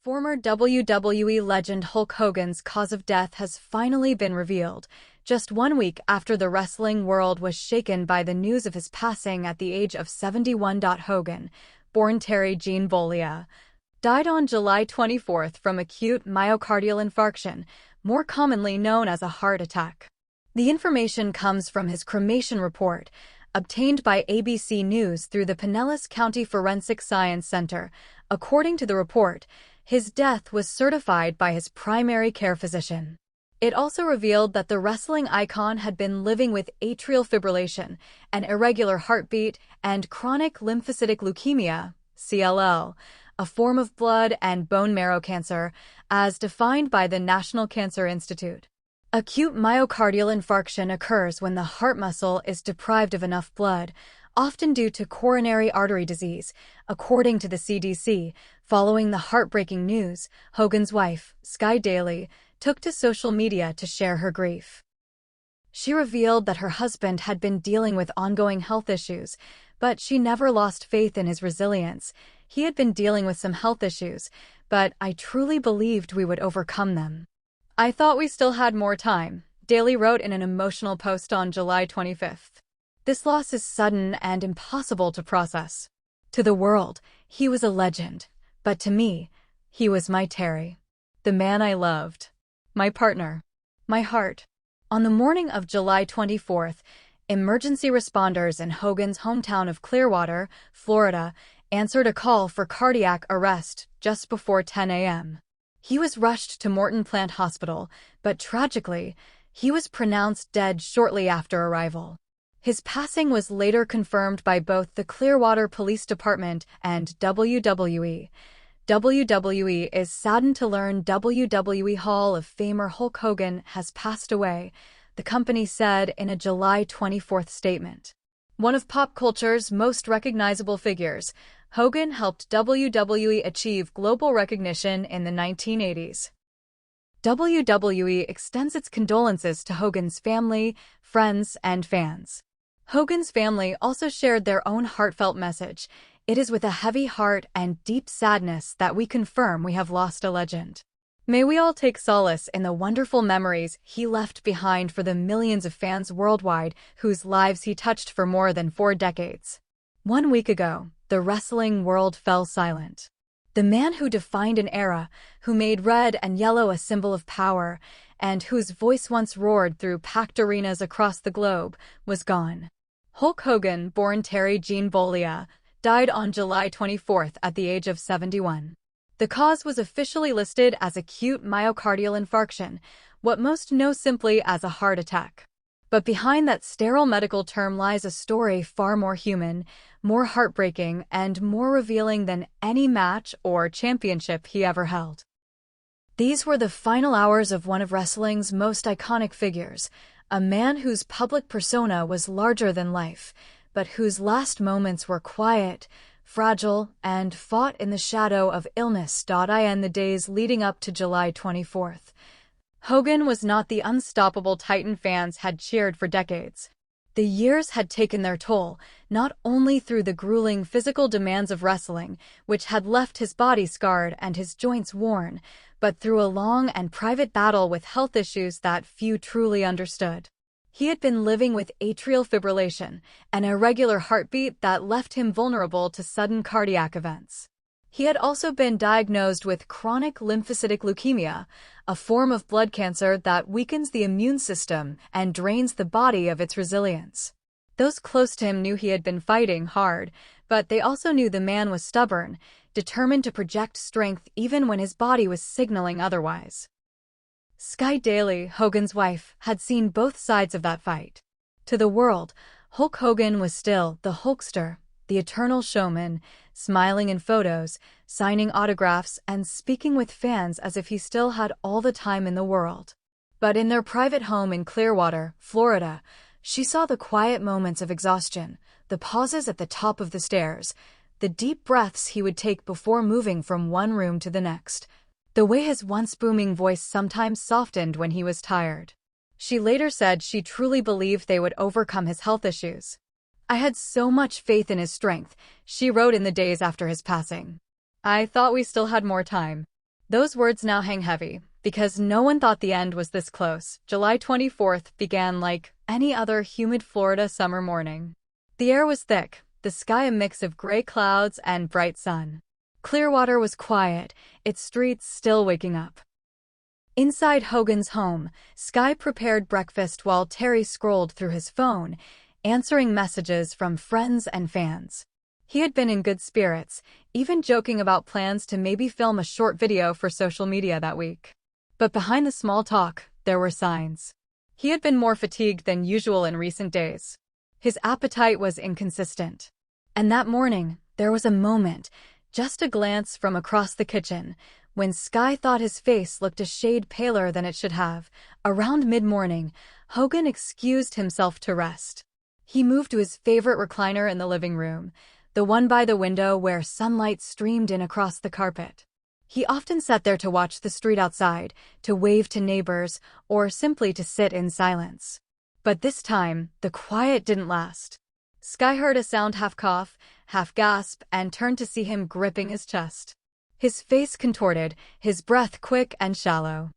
Former WWE legend Hulk Hogan's cause of death has finally been revealed, just 1 week after the wrestling world was shaken by the news of his passing at the age of 71. Hogan, born Terry Gene Bollea, died on July 24 from acute myocardial infarction, more commonly known as a heart attack. The information comes from his cremation report, obtained by ABC News through the Pinellas County Forensic Science Center. According to the report, his death was certified by his primary care physician. It also revealed that the wrestling icon had been living with atrial fibrillation, an irregular heartbeat, and chronic lymphocytic leukemia, CLL, a form of blood and bone marrow cancer, as defined by the National Cancer Institute. Acute myocardial infarction occurs when the heart muscle is deprived of enough blood, often due to coronary artery disease. According to the CDC, following the heartbreaking news, Hogan's wife, Sky Daly, took to social media to share her grief. She revealed that her husband had been dealing with ongoing health issues, but she never lost faith in his resilience. He had been dealing with some health issues, but I truly believed we would overcome them. I thought we still had more time, Daly wrote in an emotional post on July 25. This loss is sudden and impossible to process. To the world, he was a legend, but to me, he was my Terry. The man I loved. My partner. My heart. On the morning of July 24, emergency responders in Hogan's hometown of Clearwater, Florida, answered a call for cardiac arrest just before 10 a.m. He was rushed to Morton Plant Hospital, but tragically, he was pronounced dead shortly after arrival. His passing was later confirmed by both the Clearwater Police Department and WWE. WWE is saddened to learn WWE Hall of Famer Hulk Hogan has passed away, the company said in a July 24 statement. One of pop culture's most recognizable figures, Hogan helped WWE achieve global recognition in the 1980s. WWE extends its condolences to Hogan's family, friends, and fans. Hogan's family also shared their own heartfelt message. It is with a heavy heart and deep sadness that we confirm we have lost a legend. May we all take solace in the wonderful memories he left behind for the millions of fans worldwide whose lives he touched for more than 4 decades. 1 week ago, the wrestling world fell silent. The man who defined an era, who made red and yellow a symbol of power, and whose voice once roared through packed arenas across the globe, was gone. Hulk Hogan, born Terry Gene Bollea, died on July 24 at the age of 71. The cause was officially listed as acute myocardial infarction, what most know simply as a heart attack. But behind that sterile medical term lies a story far more human, more heartbreaking, and more revealing than any match or championship he ever held. These were the final hours of one of wrestling's most iconic figures, a man whose public persona was larger than life, but whose last moments were quiet, fragile, and fought in the shadow of illness. In the days leading up to July 24, Hogan was not the unstoppable Titan fans had cheered for decades. The years had taken their toll, not only through the grueling physical demands of wrestling, which had left his body scarred and his joints worn, but through a long and private battle with health issues that few truly understood. He had been living with atrial fibrillation, an irregular heartbeat that left him vulnerable to sudden cardiac events. He had also been diagnosed with chronic lymphocytic leukemia, a form of blood cancer that weakens the immune system and drains the body of its resilience. Those close to him knew he had been fighting hard, but they also knew the man was stubborn, determined to project strength even when his body was signaling otherwise. Sky Daly, Hogan's wife, had seen both sides of that fight. To the world, Hulk Hogan was still the Hulkster, the eternal showman, smiling in photos, signing autographs, and speaking with fans as if he still had all the time in the world. But in their private home in Clearwater, Florida, she saw the quiet moments of exhaustion, the pauses at the top of the stairs, the deep breaths he would take before moving from one room to the next, the way his once booming voice sometimes softened when he was tired. She later said she truly believed they would overcome his health issues. I had so much faith in his strength, she wrote in the days after his passing. I thought we still had more time. Those words now hang heavy, because no one thought the end was this close. July 24th began like any other humid Florida summer morning. The air was thick, the sky a mix of gray clouds and bright sun. Clearwater was quiet, its streets still waking up. Inside Hogan's home, Sky prepared breakfast while Terry scrolled through his phone, answering messages from friends and fans. He had been in good spirits, even joking about plans to maybe film a short video for social media that week. But behind the small talk, there were signs. He had been more fatigued than usual in recent days. His appetite was inconsistent. And that morning, there was a moment, just a glance from across the kitchen, when Sky thought his face looked a shade paler than it should have. Around mid-morning, Hogan excused himself to rest. He moved to his favorite recliner in the living room, the one by the window where sunlight streamed in across the carpet. He often sat there to watch the street outside, to wave to neighbors, or simply to sit in silence. But this time, the quiet didn't last. Sky heard a sound half cough, half gasp, and turned to see him gripping his chest. His face contorted, his breath quick and shallow.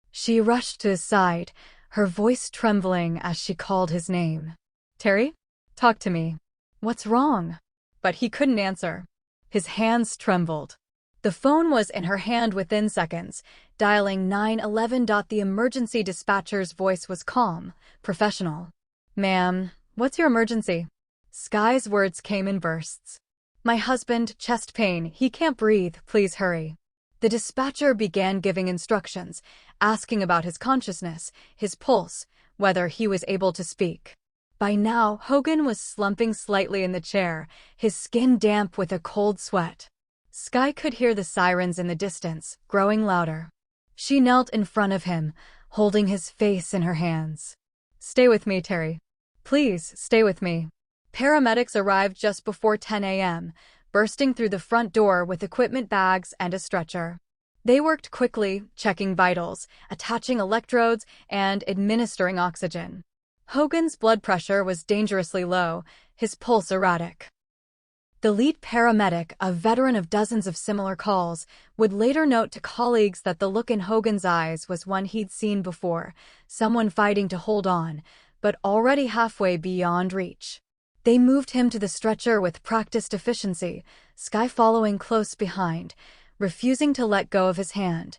She rushed to his side, her voice trembling as she called his name. "Terry? Talk to me. What's wrong?" But he couldn't answer. His hands trembled. The phone was in her hand within seconds, dialing 911. The emergency dispatcher's voice was calm, professional. "Ma'am, what's your emergency?" Sky's words came in bursts. "My husband, chest pain, he can't breathe, please hurry." The dispatcher began giving instructions, asking about his consciousness, his pulse, whether he was able to speak. By now, Hogan was slumping slightly in the chair, his skin damp with a cold sweat. Sky could hear the sirens in the distance, growing louder. She knelt in front of him, holding his face in her hands. "Stay with me, Terry. Please, stay with me." Paramedics arrived just before 10 a.m., bursting through the front door with equipment bags and a stretcher. They worked quickly, checking vitals, attaching electrodes, and administering oxygen. Hogan's blood pressure was dangerously low, his pulse erratic. The lead paramedic, a veteran of dozens of similar calls, would later note to colleagues that the look in Hogan's eyes was one he'd seen before, someone fighting to hold on, but already halfway beyond reach. They moved him to the stretcher with practiced efficiency, Sky following close behind, refusing to let go of his hand.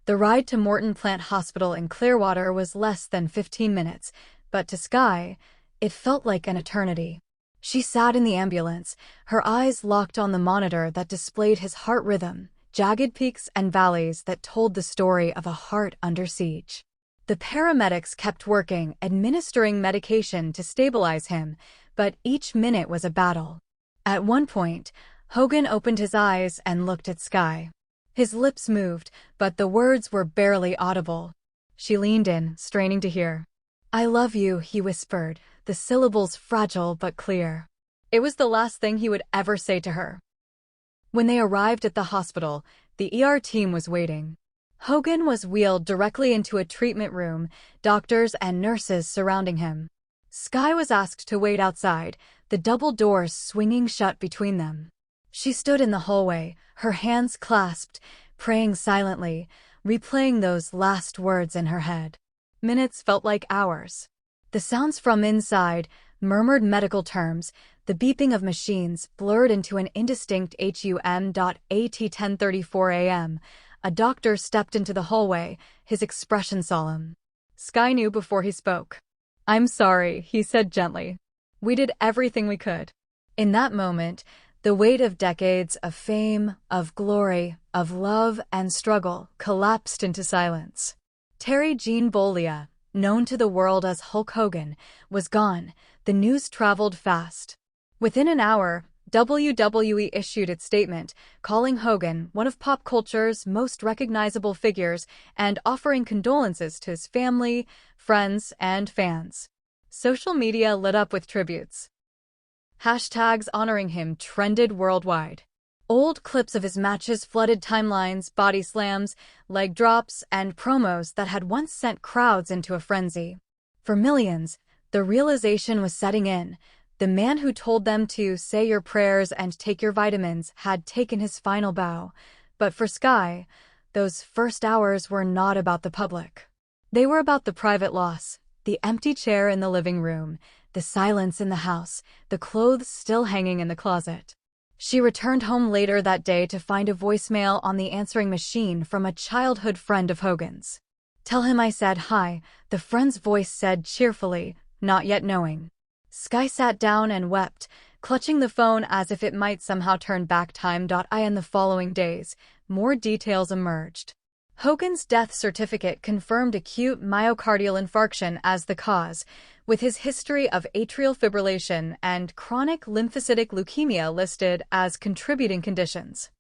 The ride to Morton Plant Hospital in Clearwater was less than 15 minutes, but to Sky, it felt like an eternity. She sat in the ambulance, her eyes locked on the monitor that displayed his heart rhythm, jagged peaks and valleys that told the story of a heart under siege. The paramedics kept working, administering medication to stabilize him, but each minute was a battle. At one point, Hogan opened his eyes and looked at Sky. His lips moved, but the words were barely audible. She leaned in, straining to hear. "I love you," he whispered, the syllables fragile but clear. It was the last thing he would ever say to her. When they arrived at the hospital, the ER team was waiting. Hogan was wheeled directly into a treatment room, doctors and nurses surrounding him. Sky was asked to wait outside, the double doors swinging shut between them. She stood in the hallway, her hands clasped, praying silently, replaying those last words in her head. Minutes felt like hours. The sounds from inside, murmured medical terms, the beeping of machines blurred into an indistinct hum. At 10:34 a.m., a doctor stepped into the hallway, his expression solemn. Sky knew before he spoke. "I'm sorry," he said gently. "We did everything we could." In that moment, the weight of decades of fame, of glory, of love and struggle collapsed into silence. Terry Jean Bollea, known to the world as Hulk Hogan, was gone. The news traveled fast. Within an hour, WWE issued its statement, calling Hogan one of pop culture's most recognizable figures and offering condolences to his family, friends, and fans. Social media lit up with tributes. Hashtags honoring him trended worldwide. Old clips of his matches flooded timelines, body slams, leg drops, and promos that had once sent crowds into a frenzy. For millions, the realization was setting in. The man who told them to say your prayers and take your vitamins had taken his final bow. But for Sky, those first hours were not about the public. They were about the private loss, the empty chair in the living room, the silence in the house, the clothes still hanging in the closet. She returned home later that day to find a voicemail on the answering machine from a childhood friend of Hogan's. "Tell him I said hi," the friend's voice said cheerfully, not yet knowing. Skye sat down and wept, clutching the phone as if it might somehow turn back time. In the following days, more details emerged. Hogan's death certificate confirmed acute myocardial infarction as the cause, with his history of atrial fibrillation and chronic lymphocytic leukemia listed as contributing conditions.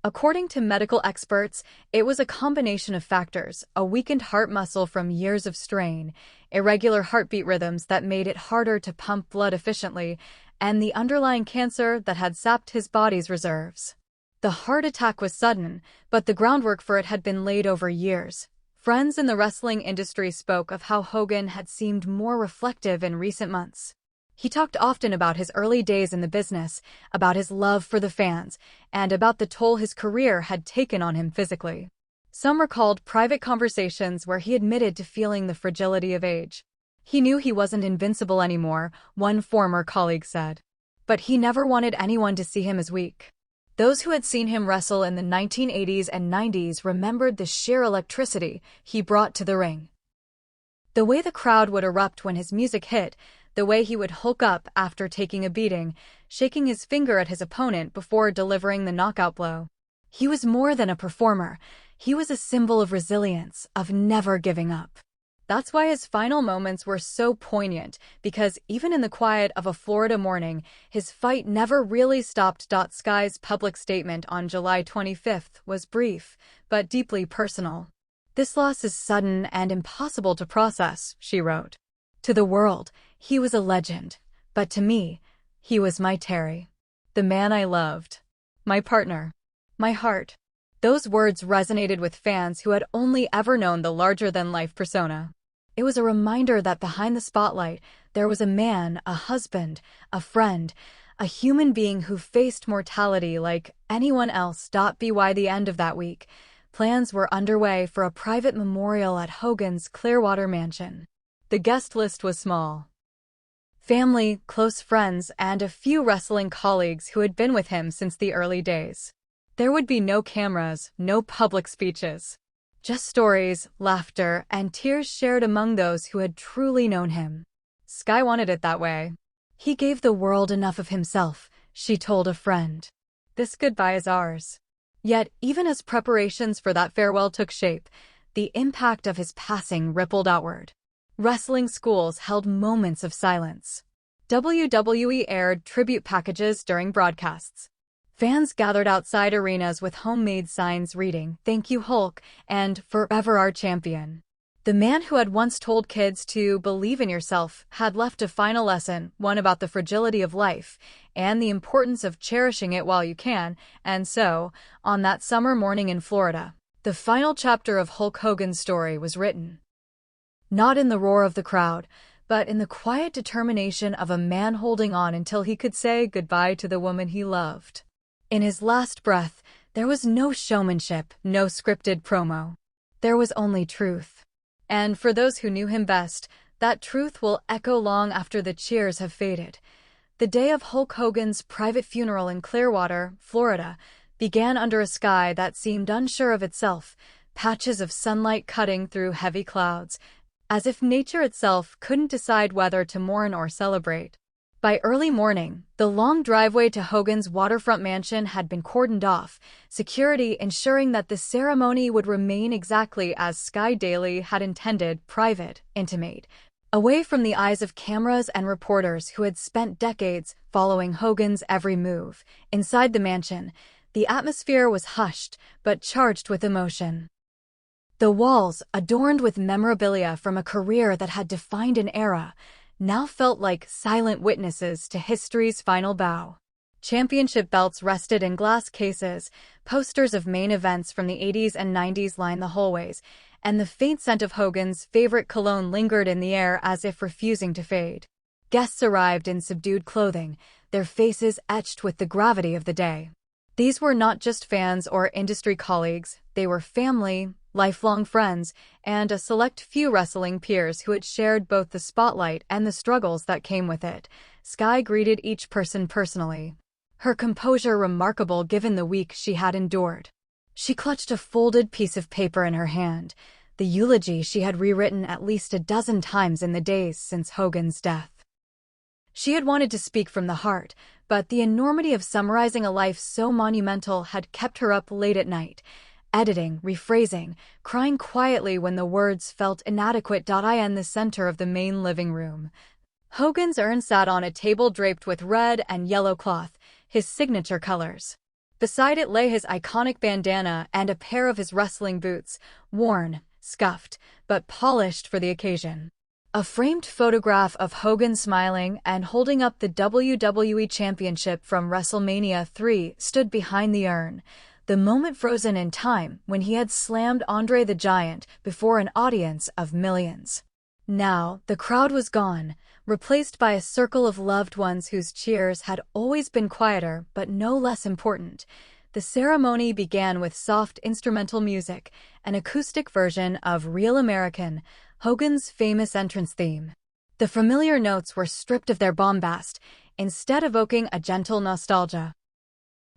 According to medical experts, it was a combination of factors: a weakened heart muscle from years of strain, irregular heartbeat rhythms that made it harder to pump blood efficiently, and the underlying cancer that had sapped his body's reserves. The heart attack was sudden, but the groundwork for it had been laid over years. Friends in the wrestling industry spoke of how Hogan had seemed more reflective in recent months. He talked often about his early days in the business, about his love for the fans, and about the toll his career had taken on him physically. Some recalled private conversations where he admitted to feeling the fragility of age. He knew he wasn't invincible anymore, one former colleague said. But he never wanted anyone to see him as weak. Those who had seen him wrestle in the 1980s and 90s remembered the sheer electricity he brought to the ring. The way the crowd would erupt when his music hit, the way he would hulk up after taking a beating, shaking his finger at his opponent before delivering the knockout blow. He was more than a performer. He was a symbol of resilience, of never giving up. That's why his final moments were so poignant, because even in the quiet of a Florida morning, his fight never really stopped. Skye's public statement on July 25th was brief, but deeply personal. "This loss is sudden and impossible to process," she wrote. "To the world, he was a legend, but to me, he was my Terry. The man I loved. My partner. My heart." Those words resonated with fans who had only ever known the larger-than-life persona. It was a reminder that behind the spotlight, there was a man, a husband, a friend, a human being who faced mortality like anyone else. By the end of that week, plans were underway for a private memorial at Hogan's Clearwater mansion. The guest list was small. Family, close friends, and a few wrestling colleagues who had been with him since the early days. There would be no cameras, no public speeches. Just stories, laughter, and tears shared among those who had truly known him. Skye wanted it that way. "He gave the world enough of himself," she told a friend. "This goodbye is ours." Yet, even as preparations for that farewell took shape, the impact of his passing rippled outward. Wrestling schools held moments of silence. WWE aired tribute packages during broadcasts. Fans gathered outside arenas with homemade signs reading, "Thank you, Hulk," and "Forever our champion." The man who had once told kids to believe in yourself had left a final lesson, one about the fragility of life and the importance of cherishing it while you can. And so, on that summer morning in Florida, the final chapter of Hulk Hogan's story was written. Not in the roar of the crowd, but in the quiet determination of a man holding on until he could say goodbye to the woman he loved. In his last breath, there was no showmanship, no scripted promo. There was only truth. And for those who knew him best, that truth will echo long after the cheers have faded. The day of Hulk Hogan's private funeral in Clearwater, Florida, began under a sky that seemed unsure of itself, patches of sunlight cutting through heavy clouds, as if nature itself couldn't decide whether to mourn or celebrate. By early morning, the long driveway to Hogan's waterfront mansion had been cordoned off, security ensuring that the ceremony would remain exactly as Skye Daly had intended: private, intimate, away from the eyes of cameras and reporters who had spent decades following Hogan's every move. Inside the mansion, the atmosphere was hushed but charged with emotion. The walls, adorned with memorabilia from a career that had defined an era, now felt like silent witnesses to history's final bow. Championship belts rested in glass cases, posters of main events from the 80s and 90s lined the hallways, and the faint scent of Hogan's favorite cologne lingered in the air as if refusing to fade. Guests arrived in subdued clothing, their faces etched with the gravity of the day. These were not just fans or industry colleagues, They were family, lifelong friends, and a select few wrestling peers who had shared both the spotlight and the struggles that came with it. Sky greeted each person personally, her composure remarkable given the week she had endured. She clutched a folded piece of paper in her hand, the eulogy she had rewritten at least a dozen times in the days since Hogan's death. She had wanted to speak from the heart, but the enormity of summarizing a life so monumental had kept her up late at night, editing, rephrasing, crying quietly when the words felt inadequate. In the center of the main living room, Hogan's urn sat on a table draped with red and yellow cloth, his signature colors. Beside it lay his iconic bandana and a pair of his wrestling boots, worn, scuffed, but polished for the occasion. A framed photograph of Hogan smiling and holding up the WWE Championship from WrestleMania 3 stood behind the urn, the moment frozen in time when he had slammed Andre the Giant before an audience of millions. Now, the crowd was gone, replaced by a circle of loved ones whose cheers had always been quieter but no less important. The ceremony began with soft instrumental music, an acoustic version of Real American, Hogan's famous entrance theme. The familiar notes were stripped of their bombast, instead evoking a gentle nostalgia.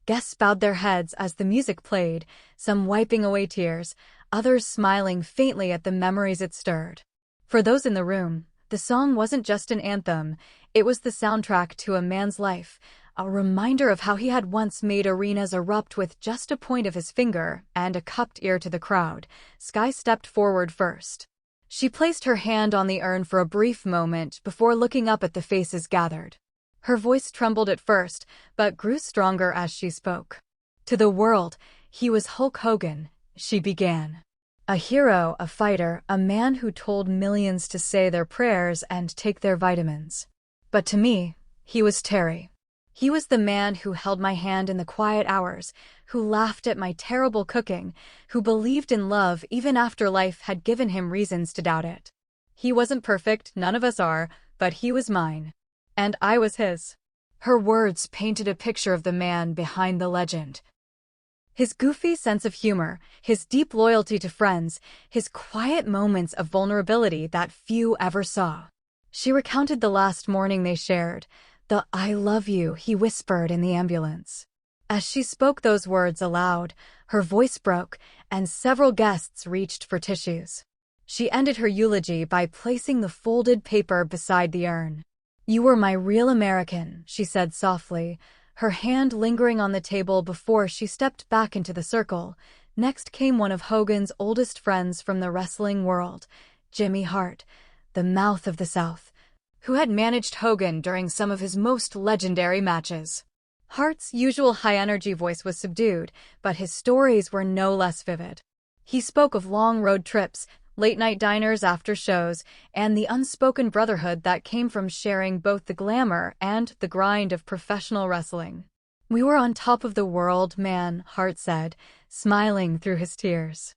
Guests bowed their heads as the music played, some wiping away tears, others smiling faintly at the memories it stirred. For those in the room, the song wasn't just an anthem, it was the soundtrack to a man's life, a reminder of how he had once made arenas erupt with just a point of his finger and a cupped ear to the crowd. Sky stepped forward first. She placed her hand on the urn for a brief moment before looking up at the faces gathered. Her voice trembled at first, but grew stronger as she spoke. To the world, he was Hulk Hogan, she began. A hero, a fighter, a man who told millions to say their prayers and take their vitamins. But to me, he was Terry. He was the man who held my hand in the quiet hours, who laughed at my terrible cooking, who believed in love even after life had given him reasons to doubt it. He wasn't perfect, none of us are, but he was mine. And I was his. Her words painted a picture of the man behind the legend. His goofy sense of humor, his deep loyalty to friends, his quiet moments of vulnerability that few ever saw. She recounted the last morning they shared, the "I love you" he whispered in the ambulance. As she spoke those words aloud, her voice broke, and several guests reached for tissues. She ended her eulogy by placing the folded paper beside the urn. "You were my real American," she said softly, her hand lingering on the table before she stepped back into the circle. Next came one of Hogan's oldest friends from the wrestling world, Jimmy Hart, the mouth of the South, who had managed Hogan during some of his most legendary matches. Hart's usual high-energy voice was subdued, but his stories were no less vivid. He spoke of long road trips, late-night diners after shows, and the unspoken brotherhood that came from sharing both the glamour and the grind of professional wrestling. "We were on top of the world, man," Hart said, smiling through his tears.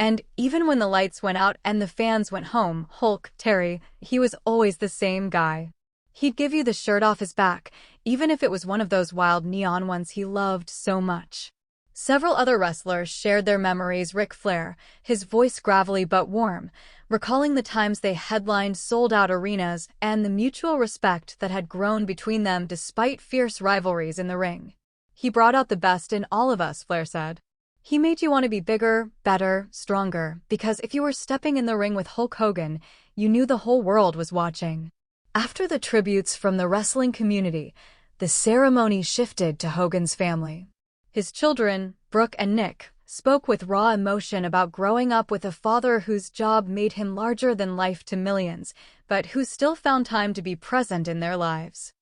"And even when the lights went out and the fans went home, Hulk, Terry, he was always the same guy. He'd give you the shirt off his back, even if it was one of those wild neon ones he loved so much." Several other wrestlers shared their memories. Ric Flair, his voice gravelly but warm, recalling the times they headlined sold-out arenas and the mutual respect that had grown between them despite fierce rivalries in the ring. "He brought out the best in all of us," Flair said. "He made you want to be bigger, better, stronger, because if you were stepping in the ring with Hulk Hogan, you knew the whole world was watching." After the tributes from the wrestling community, the ceremony shifted to Hogan's family. His children, Brooke and Nick, spoke with raw emotion about growing up with a father whose job made him larger than life to millions, but who still found time to be present in their lives.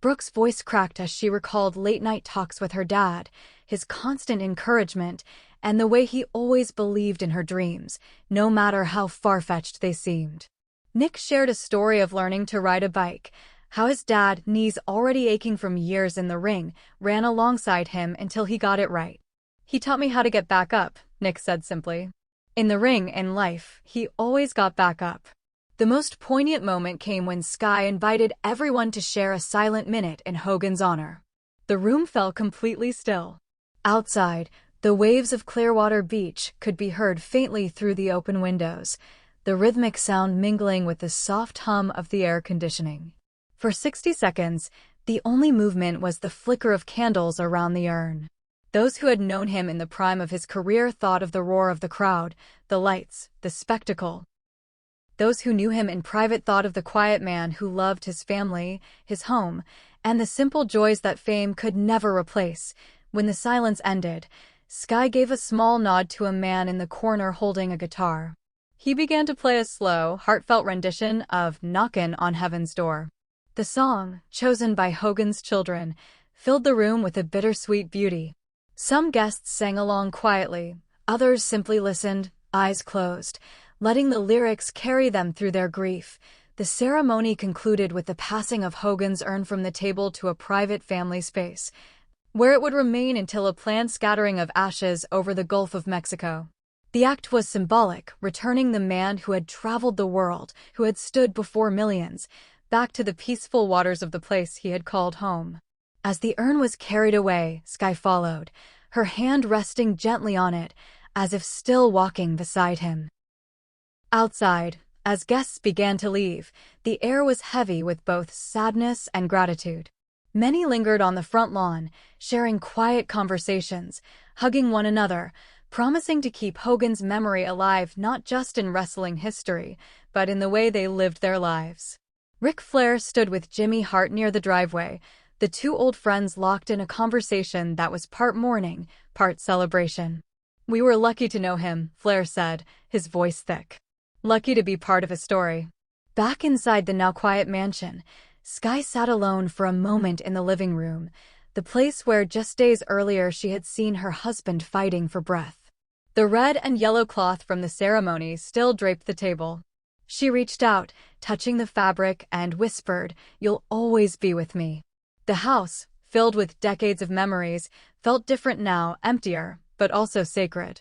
Brooke's voice cracked as she recalled late-night talks with her dad, his constant encouragement, and the way he always believed in her dreams, no matter how far-fetched they seemed. Nick shared a story of learning to ride a bike, how his dad, knees already aching from years in the ring, ran alongside him until he got it right. "He taught me how to get back up," Nick said simply. In the ring, in life, he always got back up. The most poignant moment came when Sky invited everyone to share a silent minute in Hogan's honor. The room fell completely still. Outside, The waves of Clearwater Beach could be heard faintly through the open windows, the rhythmic sound mingling with the soft hum of the air conditioning. For 60 seconds, the only movement was the flicker of candles around the urn. Those who had known him in the prime of his career thought of the roar of the crowd, the lights, the spectacle. Those who knew him in private thought of the quiet man who loved his family, his home, and the simple joys that fame could never replace. When the silence ended, Sky gave a small nod to a man in the corner holding a guitar. He began to play a slow, heartfelt rendition of "Knockin' on Heaven's Door." The song, chosen by Hogan's children, filled the room with a bittersweet beauty. Some guests sang along quietly, others simply listened, eyes closed, letting the lyrics carry them through their grief. The ceremony concluded with the passing of Hogan's urn from the table to a private family space, where it would remain until a planned scattering of ashes over the Gulf of Mexico. The act was symbolic, returning the man who had traveled the world, who had stood before millions, back to the peaceful waters of the place he had called home. As the urn was carried away, Sky followed, her hand resting gently on it, as if still walking beside him. Outside, as guests began to leave, the air was heavy with both sadness and gratitude. Many lingered on the front lawn, sharing quiet conversations, hugging one another, promising to keep Hogan's memory alive not just in wrestling history, but in the way they lived their lives. Ric Flair stood with Jimmy Hart near the driveway, the two old friends locked in a conversation that was part mourning, part celebration. "We were lucky to know him," Flair said, his voice thick. "Lucky to be part of his story." Back inside the now quiet mansion, Sky sat alone for a moment in the living room, the place where just days earlier she had seen her husband fighting for breath. The red and yellow cloth from the ceremony still draped the table. She reached out, touching the fabric, and whispered, "You'll always be with me." The house, filled with decades of memories, felt different now, emptier, but also sacred.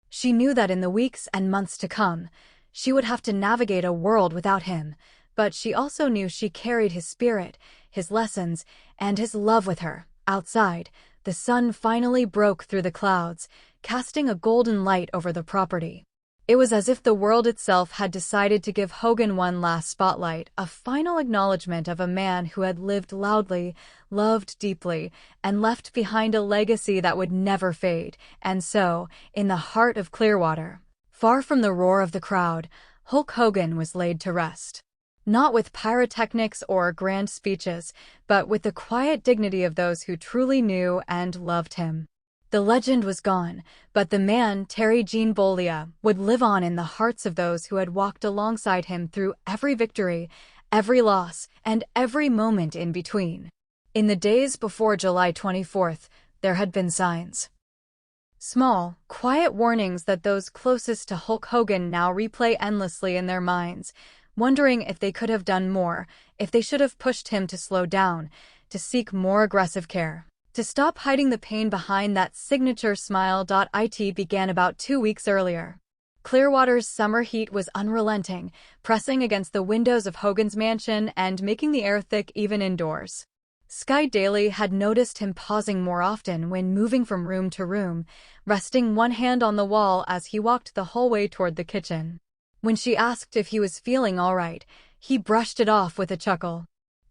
She knew that in the weeks and months to come, she would have to navigate a world without him, but she also knew she carried his spirit, his lessons, and his love with her. Outside, the sun finally broke through the clouds, casting a golden light over the property. It was as if the world itself had decided to give Hogan one last spotlight, a final acknowledgement of a man who had lived loudly, loved deeply, and left behind a legacy that would never fade. And so, in the heart of Clearwater, far from the roar of the crowd, Hulk Hogan was laid to rest. Not with pyrotechnics or grand speeches, but with the quiet dignity of those who truly knew and loved him. The legend was gone, but the man, Terry Gene Bollea, would live on in the hearts of those who had walked alongside him through every victory, every loss, and every moment in between. In the days before July 24th, there had been signs. Small, quiet warnings that those closest to Hulk Hogan now replay endlessly in their minds, wondering if they could have done more, if they should have pushed him to slow down, to seek more aggressive care, to stop hiding the pain behind that signature smile. It began about 2 weeks earlier. Clearwater's summer heat was unrelenting, pressing against the windows of Hogan's mansion and making the air thick even indoors. Sky Daily had noticed him pausing more often when moving from room to room, resting one hand on the wall as he walked the hallway toward the kitchen. When she asked if he was feeling all right, he brushed it off with a chuckle.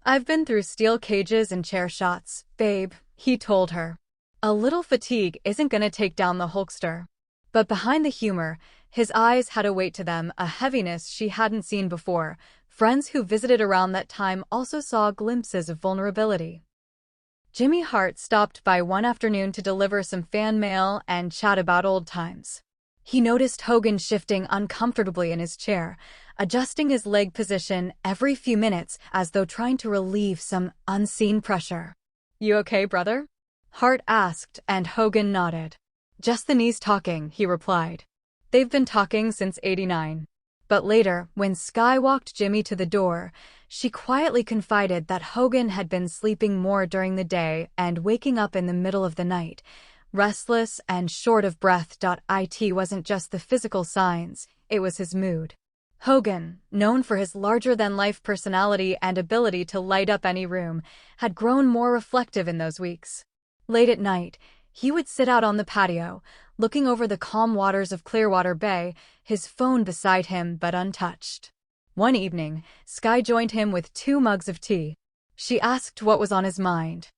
"I've been through steel cages and chair shots, babe," he told her. "A little fatigue isn't gonna take down the Hulkster." But behind the humor, his eyes had a weight to them, a heaviness she hadn't seen before. Friends who visited around that time also saw glimpses of vulnerability. Jimmy Hart stopped by one afternoon to deliver some fan mail and chat about old times. He noticed Hogan shifting uncomfortably in his chair, adjusting his leg position every few minutes as though trying to relieve some unseen pressure. "You okay, brother?" Hart asked, and Hogan nodded. "Just the knees talking," he replied. "They've been talking since '89. But later, when Sky walked Jimmy to the door, she quietly confided that Hogan had been sleeping more during the day and waking up in the middle of the night, restless and short of breath. It wasn't just the physical signs, it was his mood. Hogan, known for his larger-than-life personality and ability to light up any room, had grown more reflective in those weeks. Late at night, He would sit out on the patio, looking over the calm waters of Clearwater Bay, his phone beside him but untouched. One evening, Sky joined him with 2 mugs of tea. She asked what was on his mind.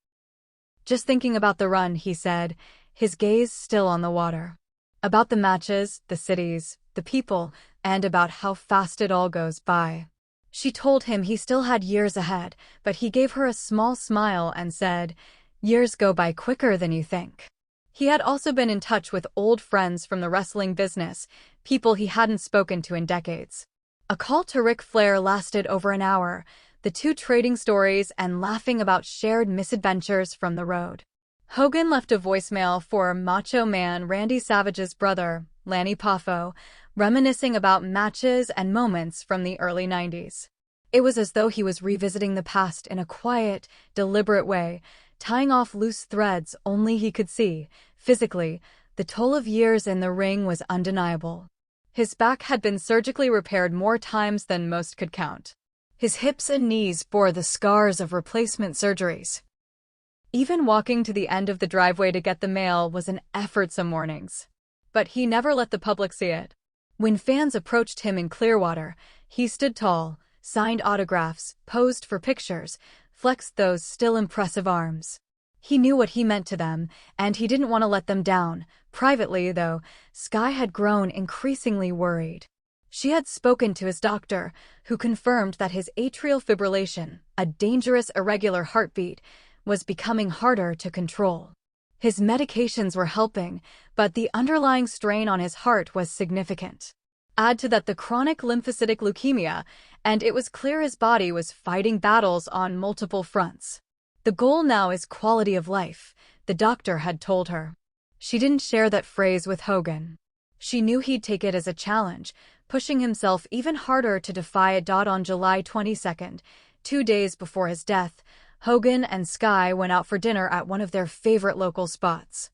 "Just thinking about the run," he said, his gaze still on the water. "About the matches, the cities, the people, and about how fast it all goes by." She told him he still had years ahead, but he gave her a small smile and said, "Years go by quicker than you think." He had also been in touch with old friends from the wrestling business, people he hadn't spoken to in decades. A call to Ric Flair lasted over an hour, the two trading stories and laughing about shared misadventures from the road. Hogan left a voicemail for Macho Man Randy Savage's brother, Lanny Poffo, reminiscing about matches and moments from the early 90s. It was as though he was revisiting the past in a quiet, deliberate way, tying off loose threads only he could see. Physically, the toll of years in the ring was undeniable. His back had been surgically repaired more times than most could count. His hips and knees bore the scars of replacement surgeries. Even walking to the end of the driveway to get the mail was an effort some mornings. But he never let the public see it. When fans approached him in Clearwater, he stood tall, signed autographs, posed for pictures, flexed those still impressive arms. He knew what he meant to them, and he didn't want to let them down. Privately, though, Sky had grown increasingly worried. She had spoken to his doctor, who confirmed that his atrial fibrillation, a dangerous irregular heartbeat, was becoming harder to control. His medications were helping, but the underlying strain on his heart was significant. Add to that the chronic lymphocytic leukemia, and it was clear his body was fighting battles on multiple fronts. "The goal now is quality of life," the doctor had told her. She didn't share that phrase with Hogan. She knew he'd take it as a challenge, pushing himself even harder to defy it. On July 22nd, 2 days before his death, Hogan and Sky went out for dinner at one of their favorite local spots,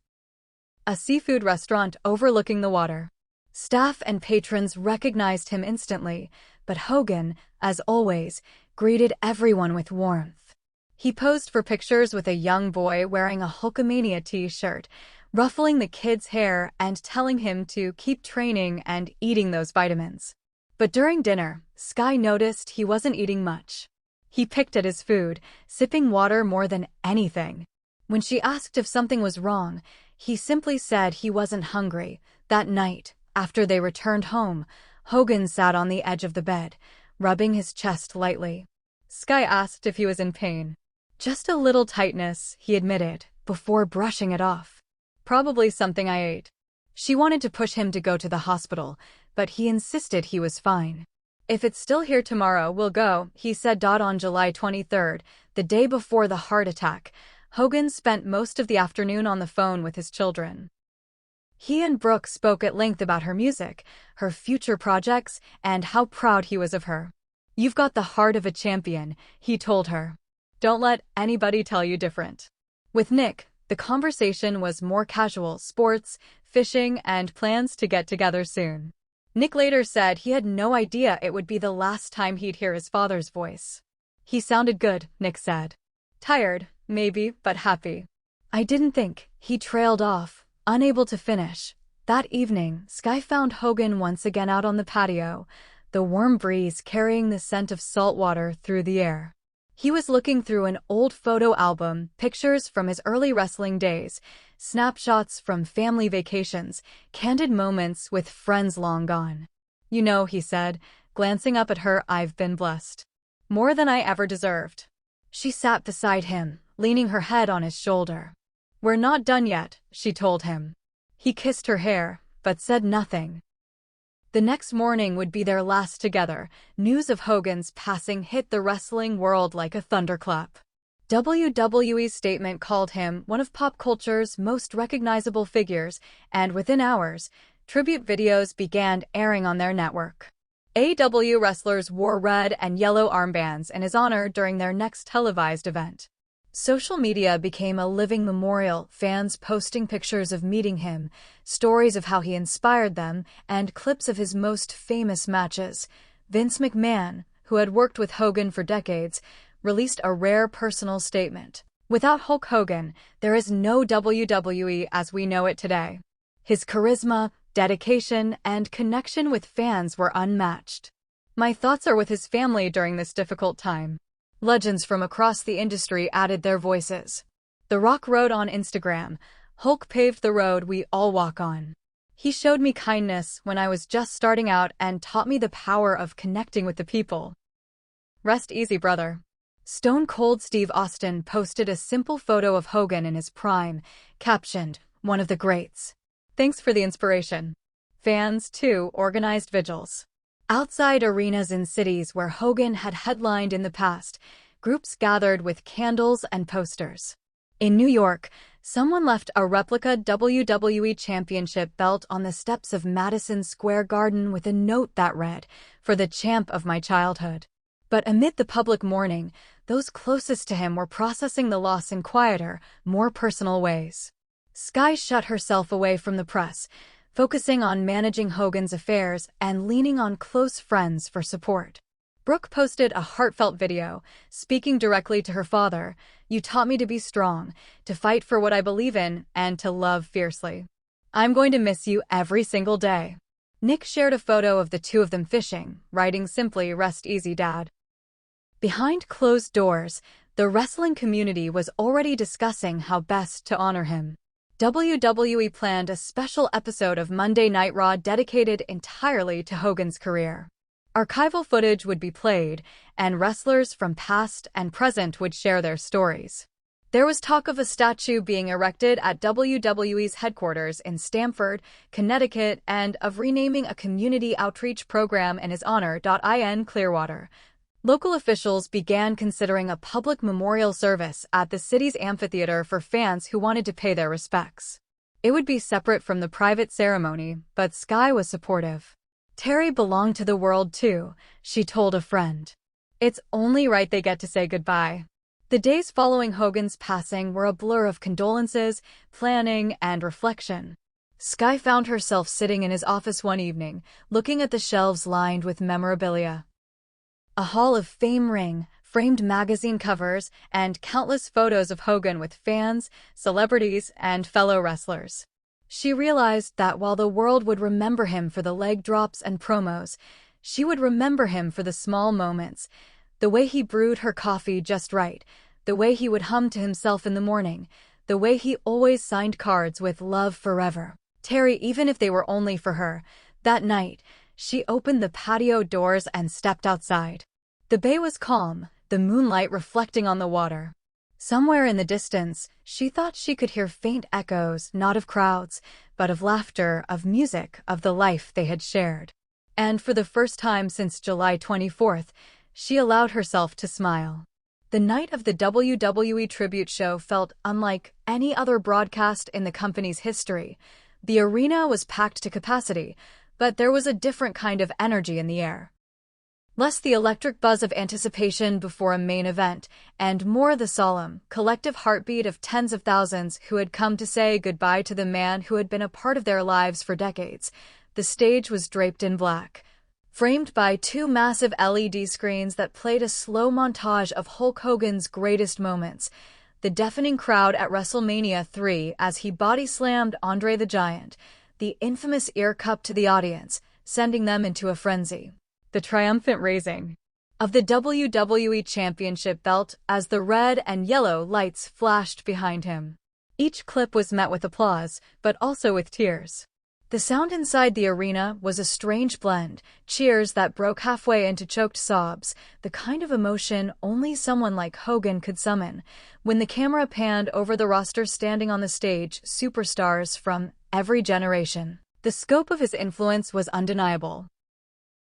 a seafood restaurant overlooking the water. Staff and patrons recognized him instantly, but Hogan, as always, greeted everyone with warmth. He posed for pictures with a young boy wearing a Hulkamania t-shirt, ruffling the kid's hair and telling him to keep training and eating those vitamins. But during dinner, Sky noticed he wasn't eating much. He picked at his food, sipping water more than anything. When she asked if something was wrong, he simply said he wasn't hungry. That night, after they returned home, Hogan sat on the edge of the bed, rubbing his chest lightly. Sky asked if he was in pain. "Just a little tightness," he admitted, before brushing it off. "Probably something I ate." She wanted to push him to go to the hospital, but he insisted he was fine. "If it's still here tomorrow, we'll go," he said. On July 23rd, the day before the heart attack, Hogan spent most of the afternoon on the phone with his children. He and Brooke spoke at length about her music, her future projects, and how proud he was of her. "You've got the heart of a champion," he told her. "Don't let anybody tell you different." With Nick, the conversation was more casual: sports, fishing, and plans to get together soon. Nick later said he had no idea it would be the last time he'd hear his father's voice. "He sounded good," Nick said. "Tired, maybe, but happy." "I didn't think," he trailed off, unable to finish. That evening, Sky found Hogan once again out on the patio, the warm breeze carrying the scent of salt water through the air. He was looking through an old photo album, pictures from his early wrestling days, snapshots from family vacations, candid moments with friends long gone. "You know," he said, glancing up at her, "I've been blessed. More than I ever deserved." She sat beside him, leaning her head on his shoulder. "We're not done yet," she told him. He kissed her hair, but said nothing. The next morning would be their last together. News of Hogan's passing hit the wrestling world like a thunderclap. WWE's statement called him one of pop culture's most recognizable figures, and within hours, tribute videos began airing on their network. AEW wrestlers wore red and yellow armbands in his honor during their next televised event. Social media became a living memorial, fans posting pictures of meeting him, stories of how he inspired them, and clips of his most famous matches. Vince McMahon, who had worked with Hogan for decades, released a rare personal statement. Without Hulk Hogan, there is no WWE as we know it today. His charisma, dedication, and connection with fans were unmatched. My thoughts are with his family during this difficult time. Legends from across the industry added their voices. The Rock wrote on Instagram, "Hulk paved the road we all walk on. He showed me kindness when I was just starting out and taught me the power of connecting with the people. Rest easy, brother." Stone Cold Steve Austin posted a simple photo of Hogan in his prime, captioned, "One of the greats. Thanks for the inspiration." Fans, too, organized vigils. Outside arenas in cities where Hogan had headlined in the past, groups gathered with candles and posters. In New York, someone left a replica WWE Championship belt on the steps of Madison Square Garden with a note that read, "For the champ of my childhood." But amid the public mourning, those closest to him were processing the loss in quieter, more personal ways. Sky shut herself away from the press, focusing on managing Hogan's affairs and leaning on close friends for support. Brooke posted a heartfelt video, speaking directly to her father, "You taught me to be strong, to fight for what I believe in, and to love fiercely. I'm going to miss you every single day." Nick shared a photo of the two of them fishing, writing simply, "Rest easy, Dad." Behind closed doors, the wrestling community was already discussing how best to honor him. WWE planned a special episode of Monday Night Raw dedicated entirely to Hogan's career. Archival footage would be played, and wrestlers from past and present would share their stories. There was talk of a statue being erected at WWE's headquarters in Stamford, Connecticut, and of renaming a community outreach program in his honor. In Clearwater, local officials began considering a public memorial service at the city's amphitheater for fans who wanted to pay their respects. It would be separate from the private ceremony, but Sky was supportive. "Terry belonged to the world too," she told a friend. "It's only right they get to say goodbye." The days following Hogan's passing were a blur of condolences, planning, and reflection. Sky found herself sitting in his office one evening, looking at the shelves lined with memorabilia. A Hall of Fame ring, framed magazine covers, and countless photos of Hogan with fans, celebrities, and fellow wrestlers. She realized that while the world would remember him for the leg drops and promos, she would remember him for the small moments, the way he brewed her coffee just right, the way he would hum to himself in the morning, the way he always signed cards with "Love Forever." Terry, even if they were only for her. That night, she opened the patio doors and stepped outside. The bay was calm, the moonlight reflecting on the water. Somewhere in the distance, she thought she could hear faint echoes, not of crowds, but of laughter, of music, of the life they had shared. And for the first time since July 24th, she allowed herself to smile. The night of the WWE tribute show felt unlike any other broadcast in the company's history. The arena was packed to capacity, but there was a different kind of energy in the air. Less the electric buzz of anticipation before a main event, and more the solemn, collective heartbeat of tens of thousands who had come to say goodbye to the man who had been a part of their lives for decades. The stage was draped in black, framed by two massive LED screens that played a slow montage of Hulk Hogan's greatest moments. The deafening crowd at WrestleMania 3 as he body-slammed Andre the Giant, the infamous ear cup to the audience, sending them into a frenzy. The triumphant raising of the WWE Championship belt as the red and yellow lights flashed behind him. Each clip was met with applause, but also with tears. The sound inside the arena was a strange blend, cheers that broke halfway into choked sobs, the kind of emotion only someone like Hogan could summon. When the camera panned over the roster standing on the stage, superstars from every generation, the scope of his influence was undeniable.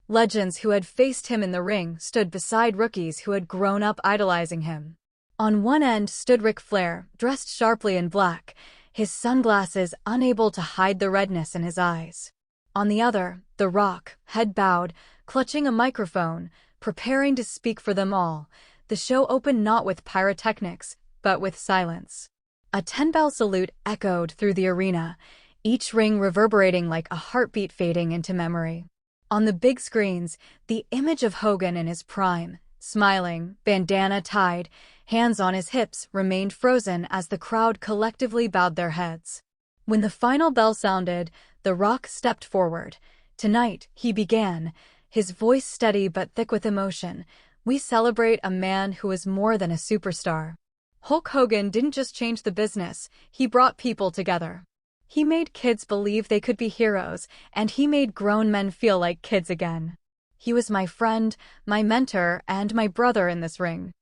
Legends who had faced him in the ring stood beside rookies who had grown up idolizing him. On one end stood Ric Flair, dressed sharply in black, his sunglasses unable to hide the redness in his eyes. On the other, The Rock, head bowed, clutching a microphone, preparing to speak for them all. The show opened not with pyrotechnics, but with silence. A 10-bell salute echoed through the arena, each ring reverberating like a heartbeat fading into memory. On the big screens, the image of Hogan in his prime, smiling, bandana tied, hands on his hips, remained frozen as the crowd collectively bowed their heads. When the final bell sounded, The Rock stepped forward. "Tonight," he began, his voice steady but thick with emotion, "we celebrate a man who is more than a superstar." Hulk Hogan didn't just change the business, he brought people together. He made kids believe they could be heroes, and he made grown men feel like kids again. He was my friend, my mentor, and my brother in this ring.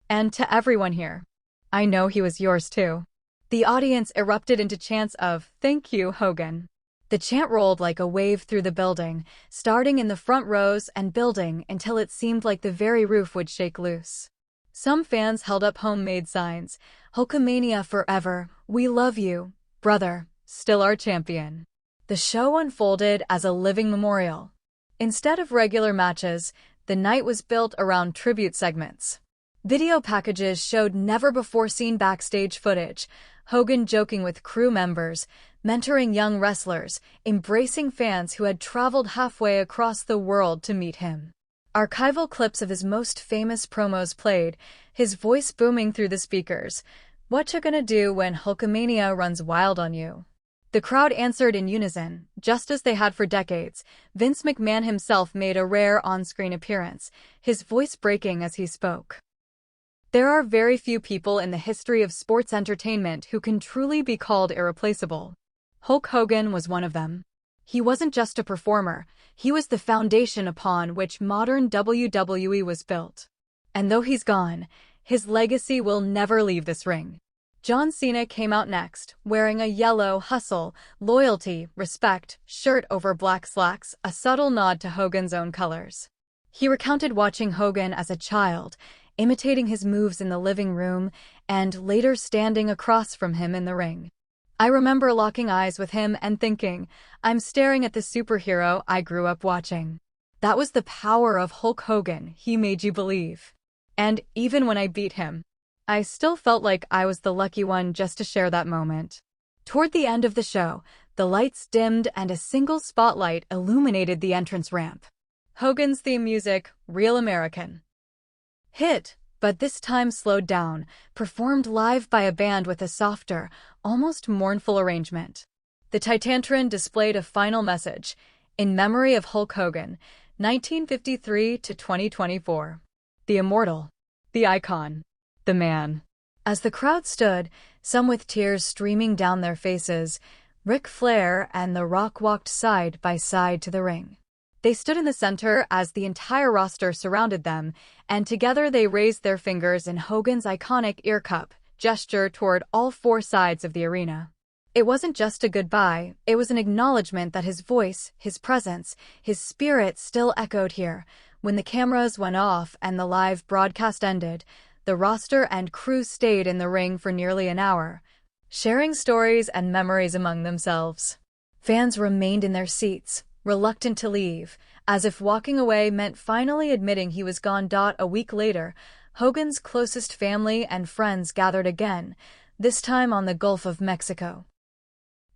And to everyone here, I know he was yours too. The audience erupted into chants of, "Thank you, Hogan." The chant rolled like a wave through the building, starting in the front rows and building until it seemed like the very roof would shake loose. Some fans held up homemade signs, "Hulkamania forever, we love you, brother, still our champion." The show unfolded as a living memorial. Instead of regular matches, the night was built around tribute segments. Video packages showed never-before-seen backstage footage, Hogan joking with crew members, mentoring young wrestlers, embracing fans who had traveled halfway across the world to meet him. Archival clips of his most famous promos played, his voice booming through the speakers. "What you gonna do when Hulkamania runs wild on you?" The crowd answered in unison, just as they had for decades. Vince McMahon himself made a rare on-screen appearance, his voice breaking as he spoke. There are very few people in the history of sports entertainment who can truly be called irreplaceable. Hulk Hogan was one of them. He wasn't just a performer, he was the foundation upon which modern WWE was built. And though he's gone, his legacy will never leave this ring. John Cena came out next, wearing a yellow hustle, loyalty, respect shirt over black slacks, a subtle nod to Hogan's own colors. He recounted watching Hogan as a child, imitating his moves in the living room, and later standing across from him in the ring. "I remember locking eyes with him and thinking, I'm staring at the superhero I grew up watching." That was the power of Hulk Hogan, he made you believe. And even when I beat him, I still felt like I was the lucky one just to share that moment. Toward the end of the show, the lights dimmed and a single spotlight illuminated the entrance ramp. Hogan's theme music, Real American, hit, but this time slowed down, performed live by a band with a softer, almost mournful arrangement. The Titantron displayed a final message, "In memory of Hulk Hogan, 1953 to 2024. The immortal, the icon, the man." As the crowd stood, some with tears streaming down their faces, Ric Flair and The Rock walked side by side to the ring. They stood in the center as the entire roster surrounded them, and together they raised their fingers in Hogan's iconic ear cup gesture toward all four sides of the arena. It wasn't just a goodbye, it was an acknowledgement that his voice, his presence, his spirit still echoed here. When the cameras went off and the live broadcast ended, the roster and crew stayed in the ring for nearly an hour, sharing stories and memories among themselves. Fans remained in their seats, reluctant to leave, as if walking away meant finally admitting he was gone. A week later, Hogan's closest family and friends gathered again, this time on the Gulf of Mexico,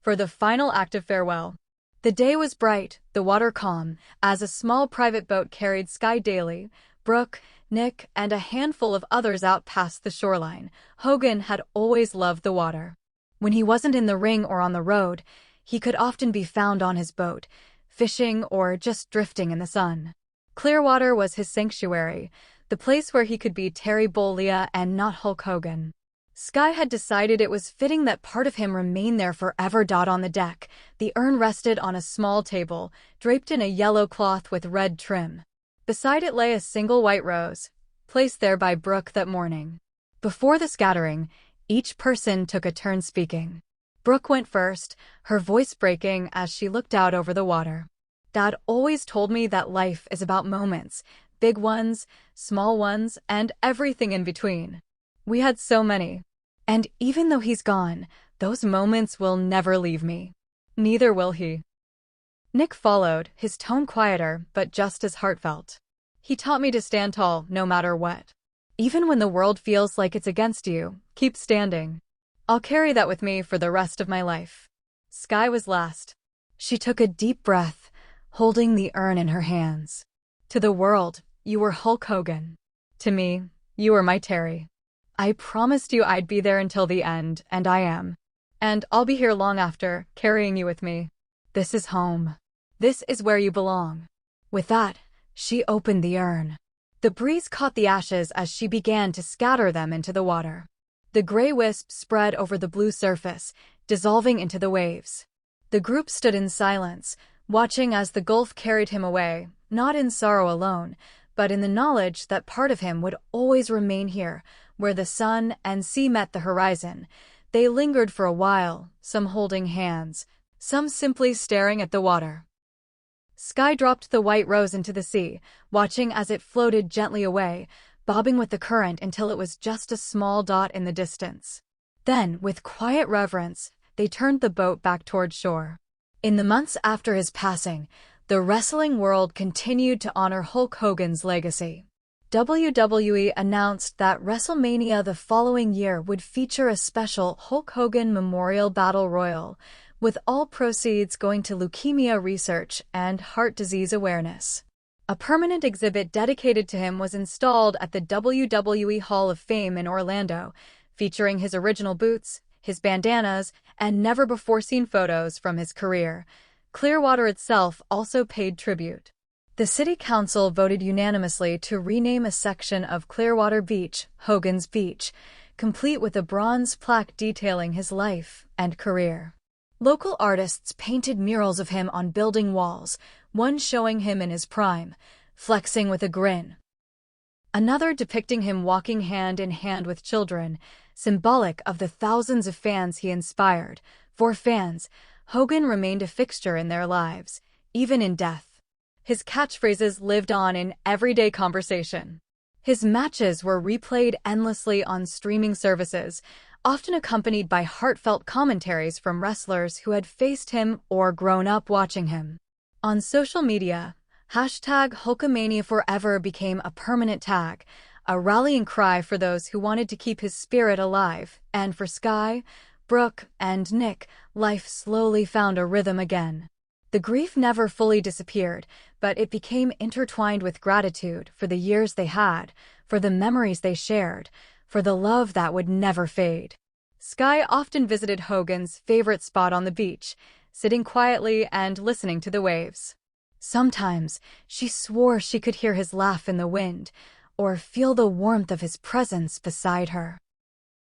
for the final act of farewell. The day was bright, the water calm, as a small private boat carried Sky Daly, Brooke, Nick, and a handful of others out past the shoreline. Hogan had always loved the water. When he wasn't in the ring or on the road, he could often be found on his boat, fishing or just drifting in the sun. Clearwater was his sanctuary, the place where he could be Terry Bollea and not Hulk Hogan. Sky had decided it was fitting that part of him remain there forever. On the deck, the urn rested on a small table, draped in a yellow cloth with red trim. Beside it lay a single white rose, placed there by Brooke that morning. Before the scattering, each person took a turn speaking. Brooke went first, her voice breaking as she looked out over the water. "Dad always told me that life is about moments, big ones, small ones, and everything in between. We had so many. And even though he's gone, those moments will never leave me. Neither will he." Nick followed, his tone quieter, but just as heartfelt. "He taught me to stand tall, no matter what. Even when the world feels like it's against you, keep standing. I'll carry that with me for the rest of my life." Sky was last. She took a deep breath, holding the urn in her hands. "To the world, you were Hulk Hogan. To me, you were my Terry." I promised you I'd be there until the end, and I am. And I'll be here long after, carrying you with me. This is home. This is where you belong." With that, she opened the urn. The breeze caught the ashes as she began to scatter them into the water. The gray wisp spread over the blue surface, dissolving into the waves. The group stood in silence, watching as the gulf carried him away, not in sorrow alone, but in the knowledge that part of him would always remain here, where the sun and sea met the horizon. They lingered for a while, some holding hands, some simply staring at the water. Sky dropped the white rose into the sea, watching as it floated gently away, bobbing with the current until it was just a small dot in the distance. Then, with quiet reverence, they turned the boat back toward shore. In the months after his passing, the wrestling world continued to honor Hulk Hogan's legacy. WWE announced that WrestleMania the following year would feature a special Hulk Hogan Memorial Battle Royal, with all proceeds going to leukemia research and heart disease awareness. A permanent exhibit dedicated to him was installed at the WWE Hall of Fame in Orlando, featuring his original boots, his bandanas, and never-before-seen photos from his career. Clearwater itself also paid tribute. The city council voted unanimously to rename a section of Clearwater Beach Hogan's Beach, complete with a bronze plaque detailing his life and career. Local artists painted murals of him on building walls, one showing him in his prime, flexing with a grin. Another depicting him walking hand in hand with children, symbolic of the thousands of fans he inspired. For fans, Hogan remained a fixture in their lives, even in death. His catchphrases lived on in everyday conversation. His matches were replayed endlessly on streaming services, often accompanied by heartfelt commentaries from wrestlers who had faced him or grown up watching him. On social media, #Hulkamania Forever became a permanent tag, a rallying cry for those who wanted to keep his spirit alive, and for Sky, Brooke, and Nick, life slowly found a rhythm again. The grief never fully disappeared, but it became intertwined with gratitude for the years they had, for the memories they shared, for the love that would never fade. Sky often visited Hogan's favorite spot on the beach, sitting quietly and listening to the waves. Sometimes she swore she could hear his laugh in the wind, or feel the warmth of his presence beside her.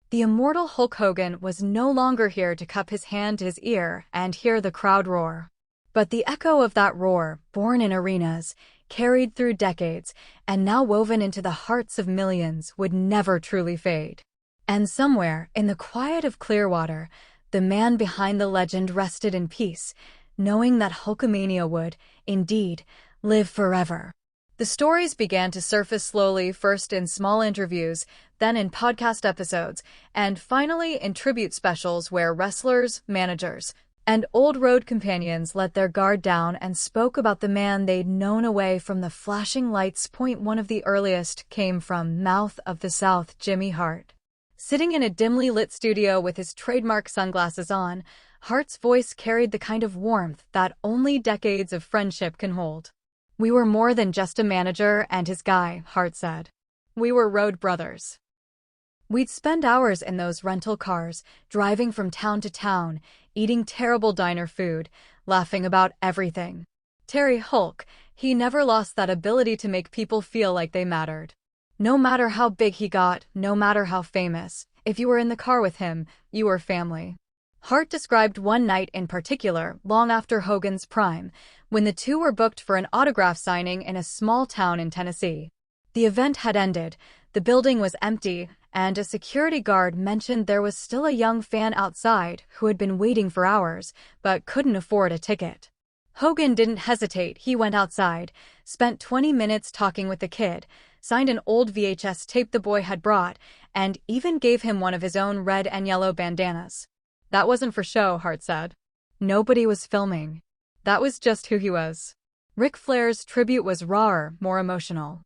The immortal Hulk Hogan was no longer here to cup his hand to his ear and hear the crowd roar. But the echo of that roar, born in arenas, carried through decades, and now woven into the hearts of millions, would never truly fade. And somewhere, in the quiet of Clearwater, the man behind the legend rested in peace, knowing that Hulkamania would, indeed, live forever. The stories began to surface slowly, first in small interviews, then in podcast episodes, and finally in tribute specials where wrestlers, managers, and old road companions let their guard down and spoke about the man they'd known away from the flashing lights. One of the earliest came from Mouth of the South Jimmy Hart. Sitting in a dimly lit studio with his trademark sunglasses on, Hart's voice carried the kind of warmth that only decades of friendship can hold. "We were more than just a manager and his guy," Hart said. "We were road brothers. We'd spend hours in those rental cars, driving from town to town, eating terrible diner food, laughing about everything. Terry Hulk, he never lost that ability to make people feel like they mattered. No matter how big he got, no matter how famous, if you were in the car with him, you were family." Hart described one night in particular, long after Hogan's prime, when the two were booked for an autograph signing in a small town in Tennessee. The event had ended, the building was empty, and a security guard mentioned there was still a young fan outside who had been waiting for hours, but couldn't afford a ticket. Hogan didn't hesitate. He went outside, spent 20 minutes talking with the kid, signed an old VHS tape the boy had brought, and even gave him one of his own red and yellow bandanas. "That wasn't for show," Hart said. "Nobody was filming. That was just who he was." Ric Flair's tribute was rawer, more emotional.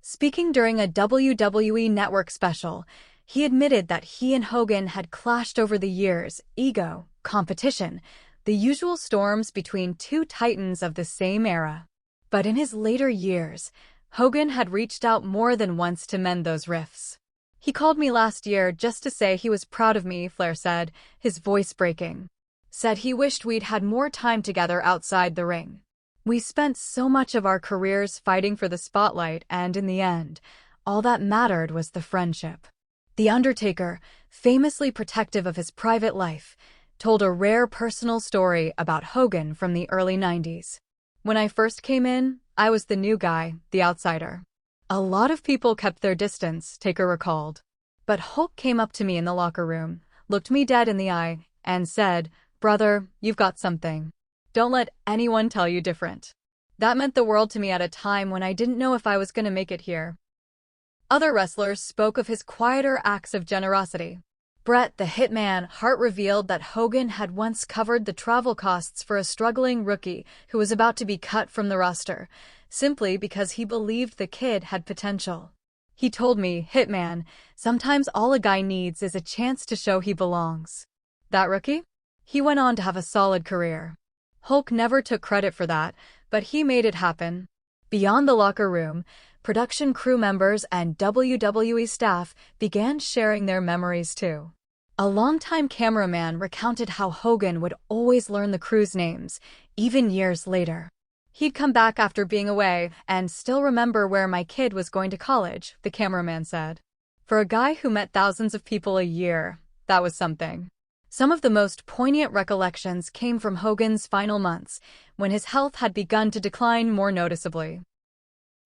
Speaking during a WWE Network special, he admitted that he and Hogan had clashed over the years: ego, competition, the usual storms between two titans of the same era. But in his later years, Hogan had reached out more than once to mend those rifts. He called me last year just to say he was proud of me, Flair said, his voice breaking. Said he wished we'd had more time together outside the ring. We spent so much of our careers fighting for the spotlight, and in the end, all that mattered was the friendship. The Undertaker, famously protective of his private life, told a rare personal story about Hogan from the early 90s. When I first came in, I was the new guy, the outsider. A lot of people kept their distance, Taker recalled. But Hulk came up to me in the locker room, looked me dead in the eye, and said, "Brother, you've got something. Don't let anyone tell you different." That meant the world to me at a time when I didn't know if I was going to make it here. Other wrestlers spoke of his quieter acts of generosity. Bret the Hitman Hart revealed that Hogan had once covered the travel costs for a struggling rookie who was about to be cut from the roster, simply because he believed the kid had potential. He told me, "Hitman, sometimes all a guy needs is a chance to show he belongs." That rookie? He went on to have a solid career. Hulk never took credit for that, but he made it happen. Beyond the locker room, production crew members and WWE staff began sharing their memories too. A longtime cameraman recounted how Hogan would always learn the crew's names, even years later. "He'd come back after being away and still remember where my kid was going to college," the cameraman said. For a guy who met thousands of people a year, that was something. Some of the most poignant recollections came from Hogan's final months, when his health had begun to decline more noticeably.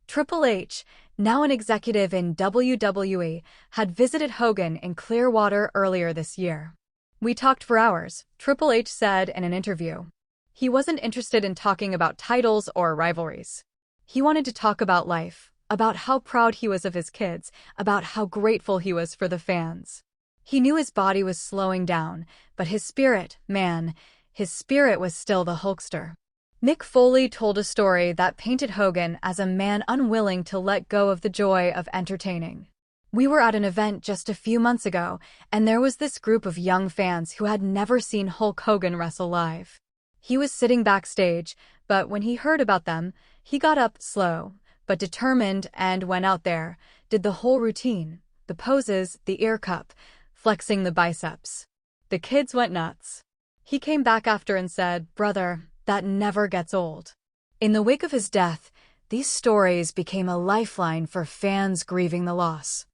Triple H, now an executive in WWE, had visited Hogan in Clearwater earlier this year. "We talked for hours," Triple H said in an interview. He wasn't interested in talking about titles or rivalries. He wanted to talk about life, about how proud he was of his kids, about how grateful he was for the fans. He knew his body was slowing down, but his spirit, man, his spirit was still the Hulkster. Mick Foley told a story that painted Hogan as a man unwilling to let go of the joy of entertaining. "We were at an event just a few months ago, and there was this group of young fans who had never seen Hulk Hogan wrestle live. He was sitting backstage, but when he heard about them, he got up slow, but determined, and went out there, did the whole routine, the poses, the ear cup, flexing the biceps. The kids went nuts. He came back after and said, 'Brother, that never gets old.'" In the wake of his death, these stories became a lifeline for fans grieving the loss.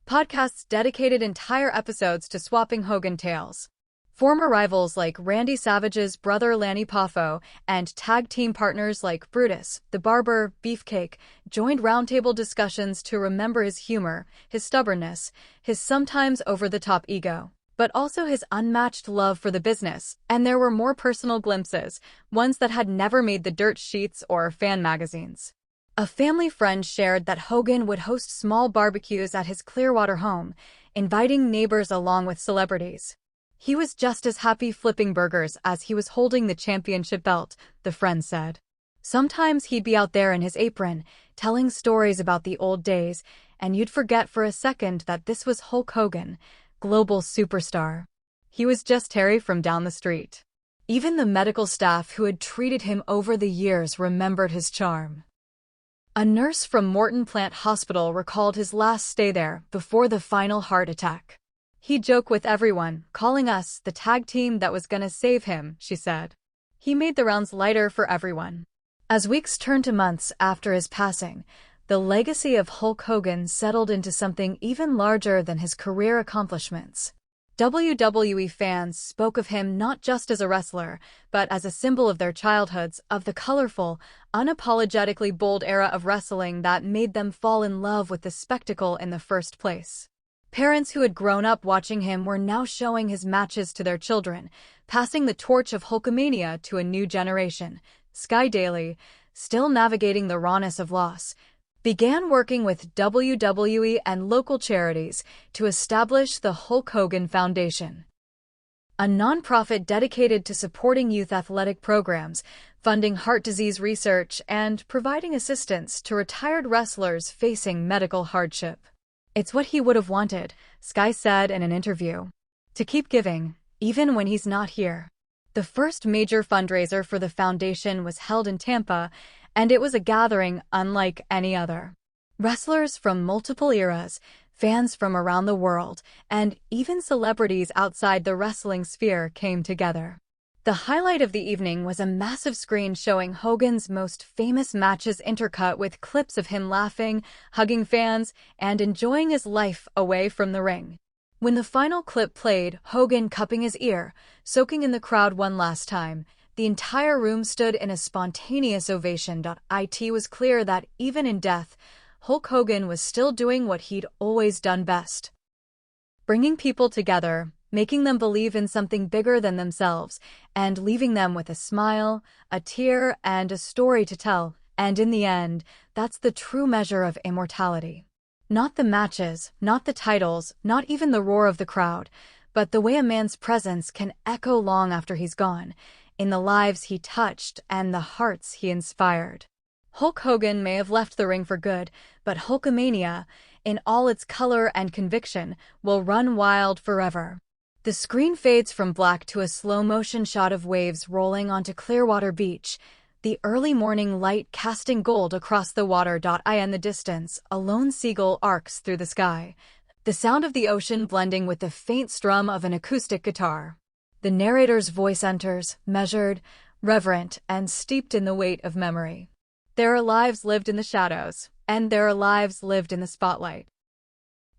Podcasts dedicated entire episodes to swapping Hogan tales. Former rivals like Randy Savage's brother Lanny Poffo and tag team partners like Brutus, the Barber, Beefcake joined roundtable discussions to remember his humor, his stubbornness, his sometimes over-the-top ego, but also his unmatched love for the business, and there were more personal glimpses, ones that had never made the dirt sheets or fan magazines. A family friend shared that Hogan would host small barbecues at his Clearwater home, inviting neighbors along with celebrities. "He was just as happy flipping burgers as he was holding the championship belt," the friend said. "Sometimes he'd be out there in his apron, telling stories about the old days, and you'd forget for a second that this was Hulk Hogan, global superstar. He was just Terry from down the street." Even the medical staff who had treated him over the years remembered his charm. A nurse from Morton Plant Hospital recalled his last stay there before the final heart attack. "He'd joke with everyone, calling us the tag team that was gonna save him," she said. He made the rounds lighter for everyone. As weeks turned to months after his passing, the legacy of Hulk Hogan settled into something even larger than his career accomplishments. WWE fans spoke of him not just as a wrestler, but as a symbol of their childhoods, of the colorful, unapologetically bold era of wrestling that made them fall in love with the spectacle in the first place. Parents who had grown up watching him were now showing his matches to their children, passing the torch of Hulkamania to a new generation. Sky Daily, still navigating the rawness of loss, began working with WWE and local charities to establish the Hulk Hogan Foundation, a nonprofit dedicated to supporting youth athletic programs, funding heart disease research, and providing assistance to retired wrestlers facing medical hardship. "It's what he would have wanted," Sky said in an interview. "To keep giving, even when he's not here." The first major fundraiser for the foundation was held in Tampa, and it was a gathering unlike any other. Wrestlers from multiple eras, Fans from around the world, and even celebrities outside the wrestling sphere came together. The highlight of the evening was a massive screen showing Hogan's most famous matches intercut with clips of him laughing, hugging fans, and enjoying his life away from the ring. When the final clip played, Hogan cupping his ear, soaking in the crowd one last time, the entire room stood in a spontaneous ovation. It was clear that even in death, Hulk Hogan was still doing what he'd always done best. Bringing people together, making them believe in something bigger than themselves, and leaving them with a smile, a tear, and a story to tell. And in the end, that's the true measure of immortality. Not the matches, not the titles, not even the roar of the crowd, but the way a man's presence can echo long after he's gone, in the lives he touched and the hearts he inspired. Hulk Hogan may have left the ring for good, but Hulkamania, in all its color and conviction, will run wild forever. The screen fades from black to a slow-motion shot of waves rolling onto Clearwater Beach, the early morning light casting gold across the water. In the distance, a lone seagull arcs through the sky, the sound of the ocean blending with the faint strum of an acoustic guitar. The narrator's voice enters, measured, reverent, and steeped in the weight of memory. There are lives lived in the shadows, and there are lives lived in the spotlight.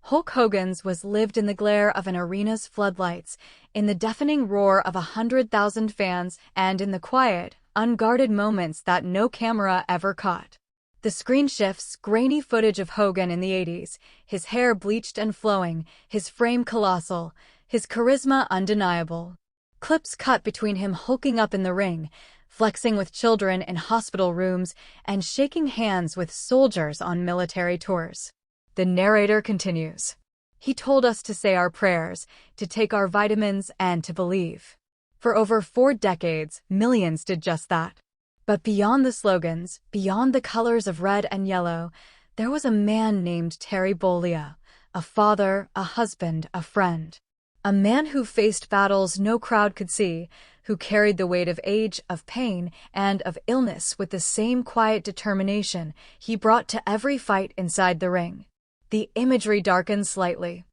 Hulk Hogan's was lived in the glare of an arena's floodlights, in the deafening roar of 100,000 fans, and in the quiet, unguarded moments that no camera ever caught. The screen shifts, grainy footage of Hogan in the 80s, his hair bleached and flowing, his frame colossal, his charisma undeniable. Clips cut between him hulking up in the ring, flexing with children in hospital rooms, and shaking hands with soldiers on military tours. The narrator continues. He told us to say our prayers, to take our vitamins, and to believe. For over 4 decades, millions did just that. But beyond the slogans, beyond the colors of red and yellow, there was a man named Terry Bollea, a father, a husband, a friend. A man who faced battles no crowd could see, who carried the weight of age, of pain, and of illness with the same quiet determination he brought to every fight inside the ring. The imagery darkens slightly.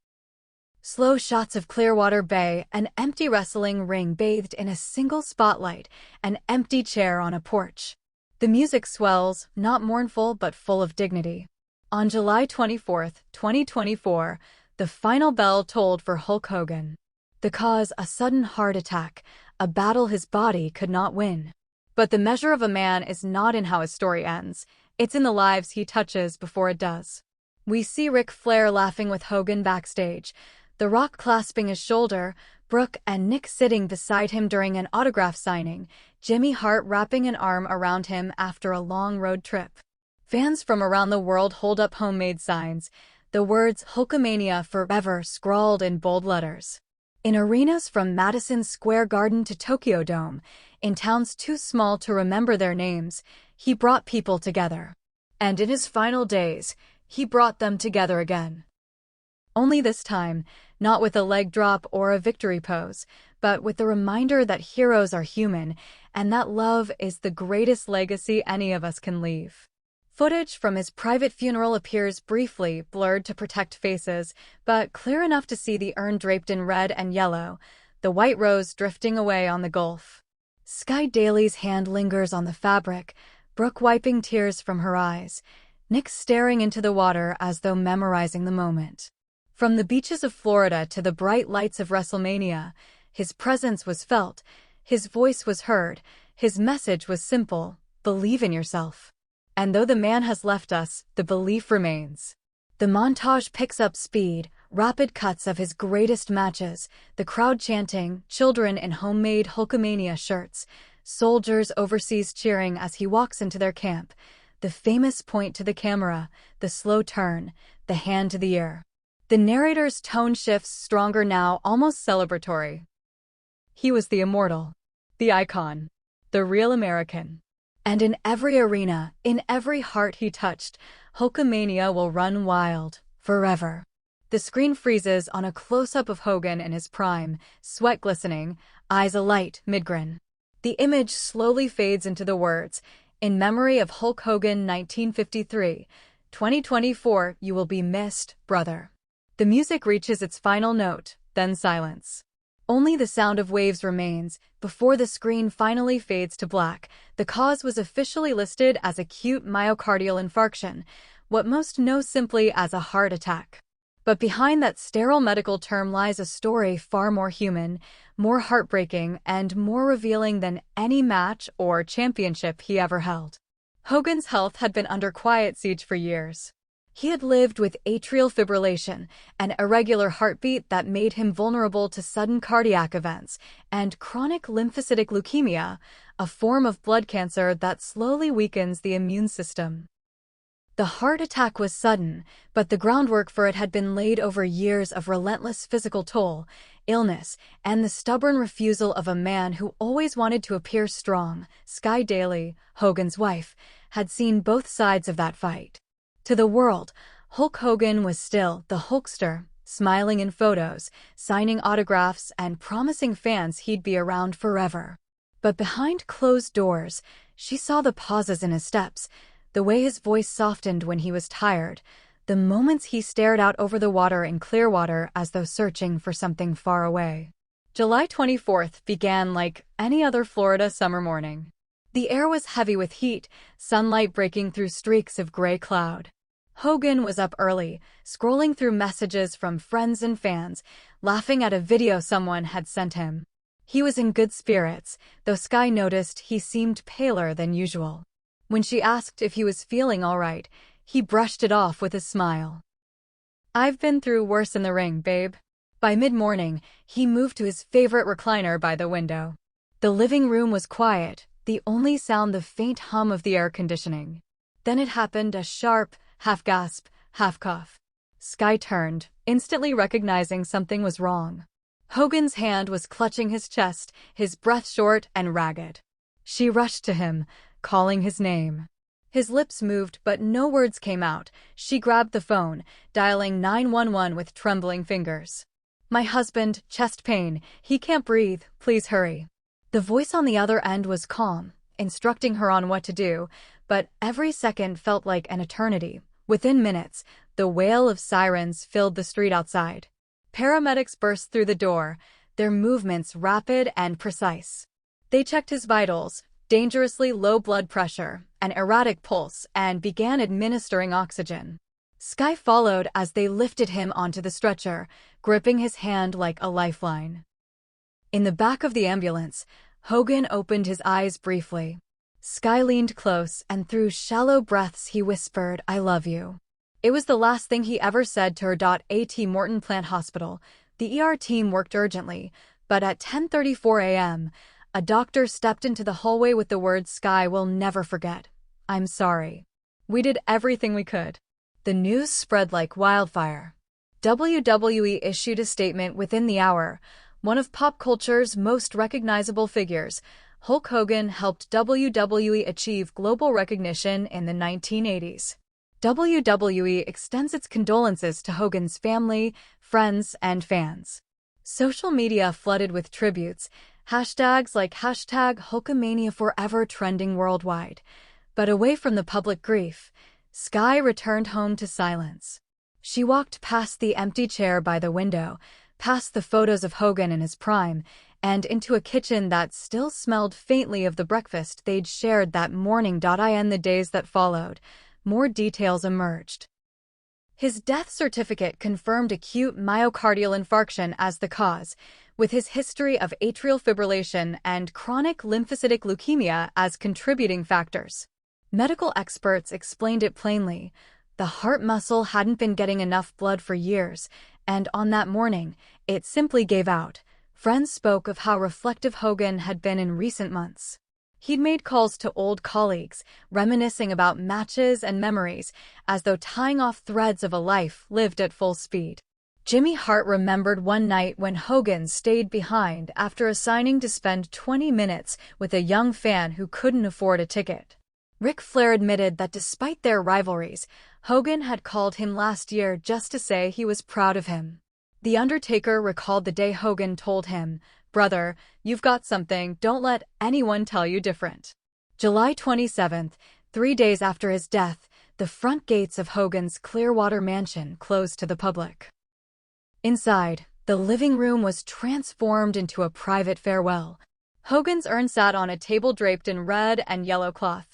Slow shots of Clearwater Bay, an empty wrestling ring bathed in a single spotlight, an empty chair on a porch. The music swells, not mournful but full of dignity. On July 24, 2024, the final bell tolled for Hulk Hogan. The cause, a sudden heart attack, a battle his body could not win. But the measure of a man is not in how his story ends, it's in the lives he touches before it does. We see Ric Flair laughing with Hogan backstage, The Rock clasping his shoulder, Brooke and Nick sitting beside him during an autograph signing, Jimmy Hart wrapping an arm around him after a long road trip. Fans from around the world hold up homemade signs, the words Hulkamania forever scrawled in bold letters. In arenas from Madison Square Garden to Tokyo Dome, in towns too small to remember their names, he brought people together. And in his final days, he brought them together again. Only this time, not with a leg drop or a victory pose, but with the reminder that heroes are human and that love is the greatest legacy any of us can leave. Footage from his private funeral appears briefly, blurred to protect faces, but clear enough to see the urn draped in red and yellow, the white rose drifting away on the Gulf. Sky Daly's hand lingers on the fabric, Brooke wiping tears from her eyes, Nick staring into the water as though memorizing the moment. From the beaches of Florida to the bright lights of WrestleMania, his presence was felt, his voice was heard, his message was simple: believe in yourself. And though the man has left us, the belief remains. The montage picks up speed, rapid cuts of his greatest matches, the crowd chanting, children in homemade Hulkamania shirts, soldiers overseas cheering as he walks into their camp, the famous point to the camera, the slow turn, the hand to the ear. The narrator's tone shifts, stronger now, almost celebratory. He was the immortal, the icon, the real American. And in every arena, in every heart he touched, Hulkamania will run wild, forever. The screen freezes on a close-up of Hogan in his prime, sweat glistening, eyes alight, mid-grin. The image slowly fades into the words, "In memory of Hulk Hogan 1953, 2024, you will be missed, brother." The music reaches its final note, then silence. Only the sound of waves remains. Before the screen finally fades to black, the cause was officially listed as acute myocardial infarction, what most know simply as a heart attack. But behind that sterile medical term lies a story far more human, more heartbreaking, and more revealing than any match or championship he ever held. Hogan's health had been under quiet siege for years. He had lived with atrial fibrillation, an irregular heartbeat that made him vulnerable to sudden cardiac events, and chronic lymphocytic leukemia, a form of blood cancer that slowly weakens the immune system. The heart attack was sudden, but the groundwork for it had been laid over years of relentless physical toll, illness, and the stubborn refusal of a man who always wanted to appear strong. Sky Daly, Hogan's wife, had seen both sides of that fight. To the world, Hulk Hogan was still the Hulkster, smiling in photos, signing autographs, and promising fans he'd be around forever. But behind closed doors, she saw the pauses in his steps, the way his voice softened when he was tired, the moments he stared out over the water in Clearwater as though searching for something far away. July 24th began like any other Florida summer morning. The air was heavy with heat, sunlight breaking through streaks of gray cloud. Hogan was up early, scrolling through messages from friends and fans, laughing at a video someone had sent him. He was in good spirits, though Sky noticed he seemed paler than usual. When she asked if he was feeling all right, he brushed it off with a smile. "I've been through worse in the ring, babe." By mid-morning, he moved to his favorite recliner by the window. The living room was quiet, the only sound the faint hum of the air conditioning. Then it happened, a sharp, half-gasp, half-cough. Sky turned, instantly recognizing something was wrong. Hogan's hand was clutching his chest, his breath short and ragged. She rushed to him, calling his name. His lips moved, but no words came out. She grabbed the phone, dialing 911 with trembling fingers. "My husband, chest pain. He can't breathe. Please hurry." The voice on the other end was calm, instructing her on what to do, but every second felt like an eternity. Within minutes, the wail of sirens filled the street outside. Paramedics burst through the door, their movements rapid and precise. They checked his vitals, dangerously low blood pressure, an erratic pulse, and began administering oxygen. Sky followed as they lifted him onto the stretcher, gripping his hand like a lifeline. In the back of the ambulance, Hogan opened his eyes briefly. Sky leaned close, and through shallow breaths he whispered, "I love you." It was the last thing he ever said to her. At Morton Plant Hospital, the ER team worked urgently, but at 10:34 a.m., a doctor stepped into the hallway with the words Sky will never forget. "I'm sorry. We did everything we could." The news spread like wildfire. WWE issued a statement within the hour. One of pop culture's most recognizable figures, Hulk Hogan helped WWE achieve global recognition in the 1980s. WWE extends its condolences to Hogan's family, friends, and fans. Social media flooded with tributes, hashtags like #Hulkamania forever trending worldwide. But away from the public grief, Sky returned home to silence. She walked past the empty chair by the window, past the photos of Hogan in his prime, and into a kitchen that still smelled faintly of the breakfast they'd shared that morning. In the days that followed, more details emerged. His death certificate confirmed acute myocardial infarction as the cause, with his history of atrial fibrillation and chronic lymphocytic leukemia as contributing factors. Medical experts explained it plainly. The heart muscle hadn't been getting enough blood for years, and on that morning, it simply gave out. Friends spoke of how reflective Hogan had been in recent months. He'd made calls to old colleagues, reminiscing about matches and memories, as though tying off threads of a life lived at full speed. Jimmy Hart remembered one night when Hogan stayed behind after assigning to spend 20 minutes with a young fan who couldn't afford a ticket. Ric Flair admitted that despite their rivalries, Hogan had called him last year just to say he was proud of him. The Undertaker recalled the day Hogan told him, "Brother, you've got something, don't let anyone tell you different." July 27th, 3 days after his death, the front gates of Hogan's Clearwater mansion closed to the public. Inside, the living room was transformed into a private farewell. Hogan's urn sat on a table draped in red and yellow cloth.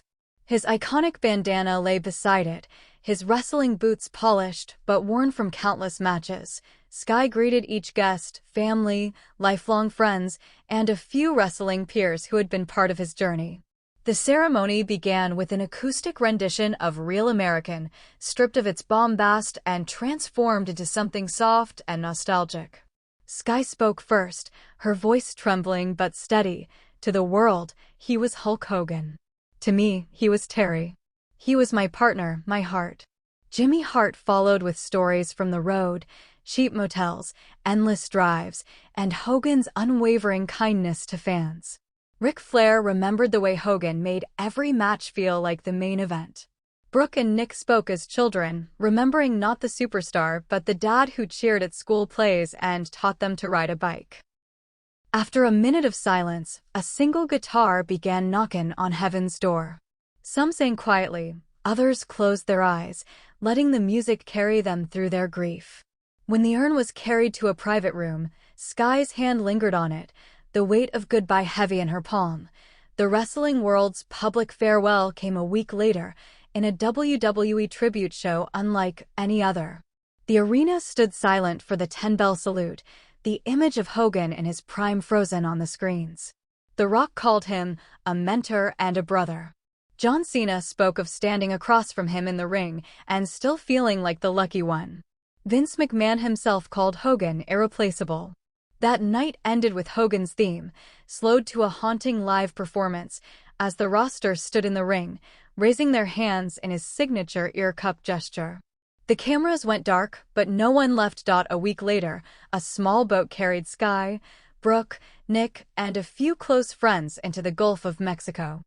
His iconic bandana lay beside it, his wrestling boots polished but worn from countless matches. Sky greeted each guest, family, lifelong friends, and a few wrestling peers who had been part of his journey. The ceremony began with an acoustic rendition of Real American, stripped of its bombast and transformed into something soft and nostalgic. Sky spoke first, her voice trembling but steady. To the world, he was Hulk Hogan. To me, he was Terry. He was my partner, my heart. Jimmy Hart followed with stories from the road, cheap motels, endless drives, and Hogan's unwavering kindness to fans. Ric Flair remembered the way Hogan made every match feel like the main event. Brooke and Nick spoke as children, remembering not the superstar but the dad who cheered at school plays and taught them to ride a bike. After a minute of silence, a single guitar began knocking on heaven's door. Some sang quietly, others closed their eyes, letting the music carry them through their grief. When the urn was carried to a private room, Sky's hand lingered on it, the weight of goodbye heavy in her palm. The wrestling world's public farewell came a week later, in a WWE tribute show unlike any other. The arena stood silent for the 10-bell salute, the image of Hogan in his prime frozen on the screens. The Rock called him a mentor and a brother. John Cena spoke of standing across from him in the ring and still feeling like the lucky one. Vince McMahon himself called Hogan irreplaceable. That night ended with Hogan's theme, slowed to a haunting live performance, as the roster stood in the ring, raising their hands in his signature ear cup gesture. The cameras went dark, but no one left. A week later, a small boat carried Sky, Brooke, Nick, and a few close friends into the Gulf of Mexico.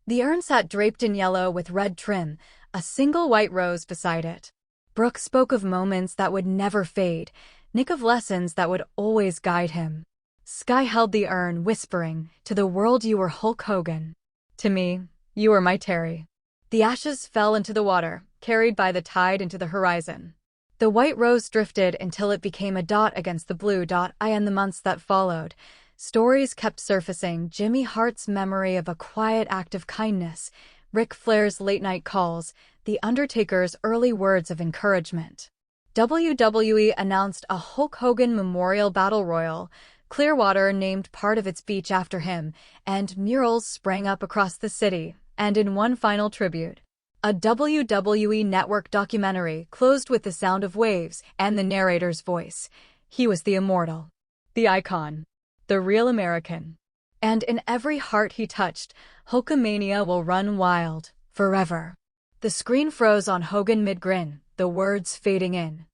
The urn sat draped in yellow with red trim, a single white rose beside it. Brooke spoke of moments that would never fade, Nick of lessons that would always guide him. Sky held the urn, whispering, "To the world you were Hulk Hogan. To me, you were my Terry." The ashes fell into the water, carried by the tide into the horizon. The white rose drifted until it became a dot against the blue dot. In the months that followed, stories kept surfacing: Jimmy Hart's memory of a quiet act of kindness, Ric Flair's late-night calls, The Undertaker's early words of encouragement. WWE announced a Hulk Hogan Memorial Battle Royal. Clearwater named part of its beach after him, and murals sprang up across the city. And in one final tribute, a WWE Network documentary closed with the sound of waves and the narrator's voice. He was the immortal, the icon, the real American. And in every heart he touched, Hulkamania will run wild, forever. The screen froze on Hogan mid-grin, the words fading in.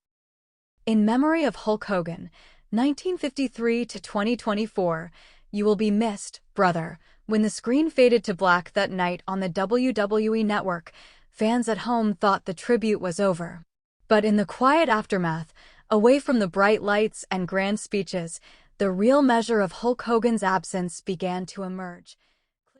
In memory of Hulk Hogan, 1953 to 2024, you will be missed, brother. When the screen faded to black that night on the WWE Network, fans at home thought the tribute was over. But in the quiet aftermath, away from the bright lights and grand speeches, the real measure of Hulk Hogan's absence began to emerge.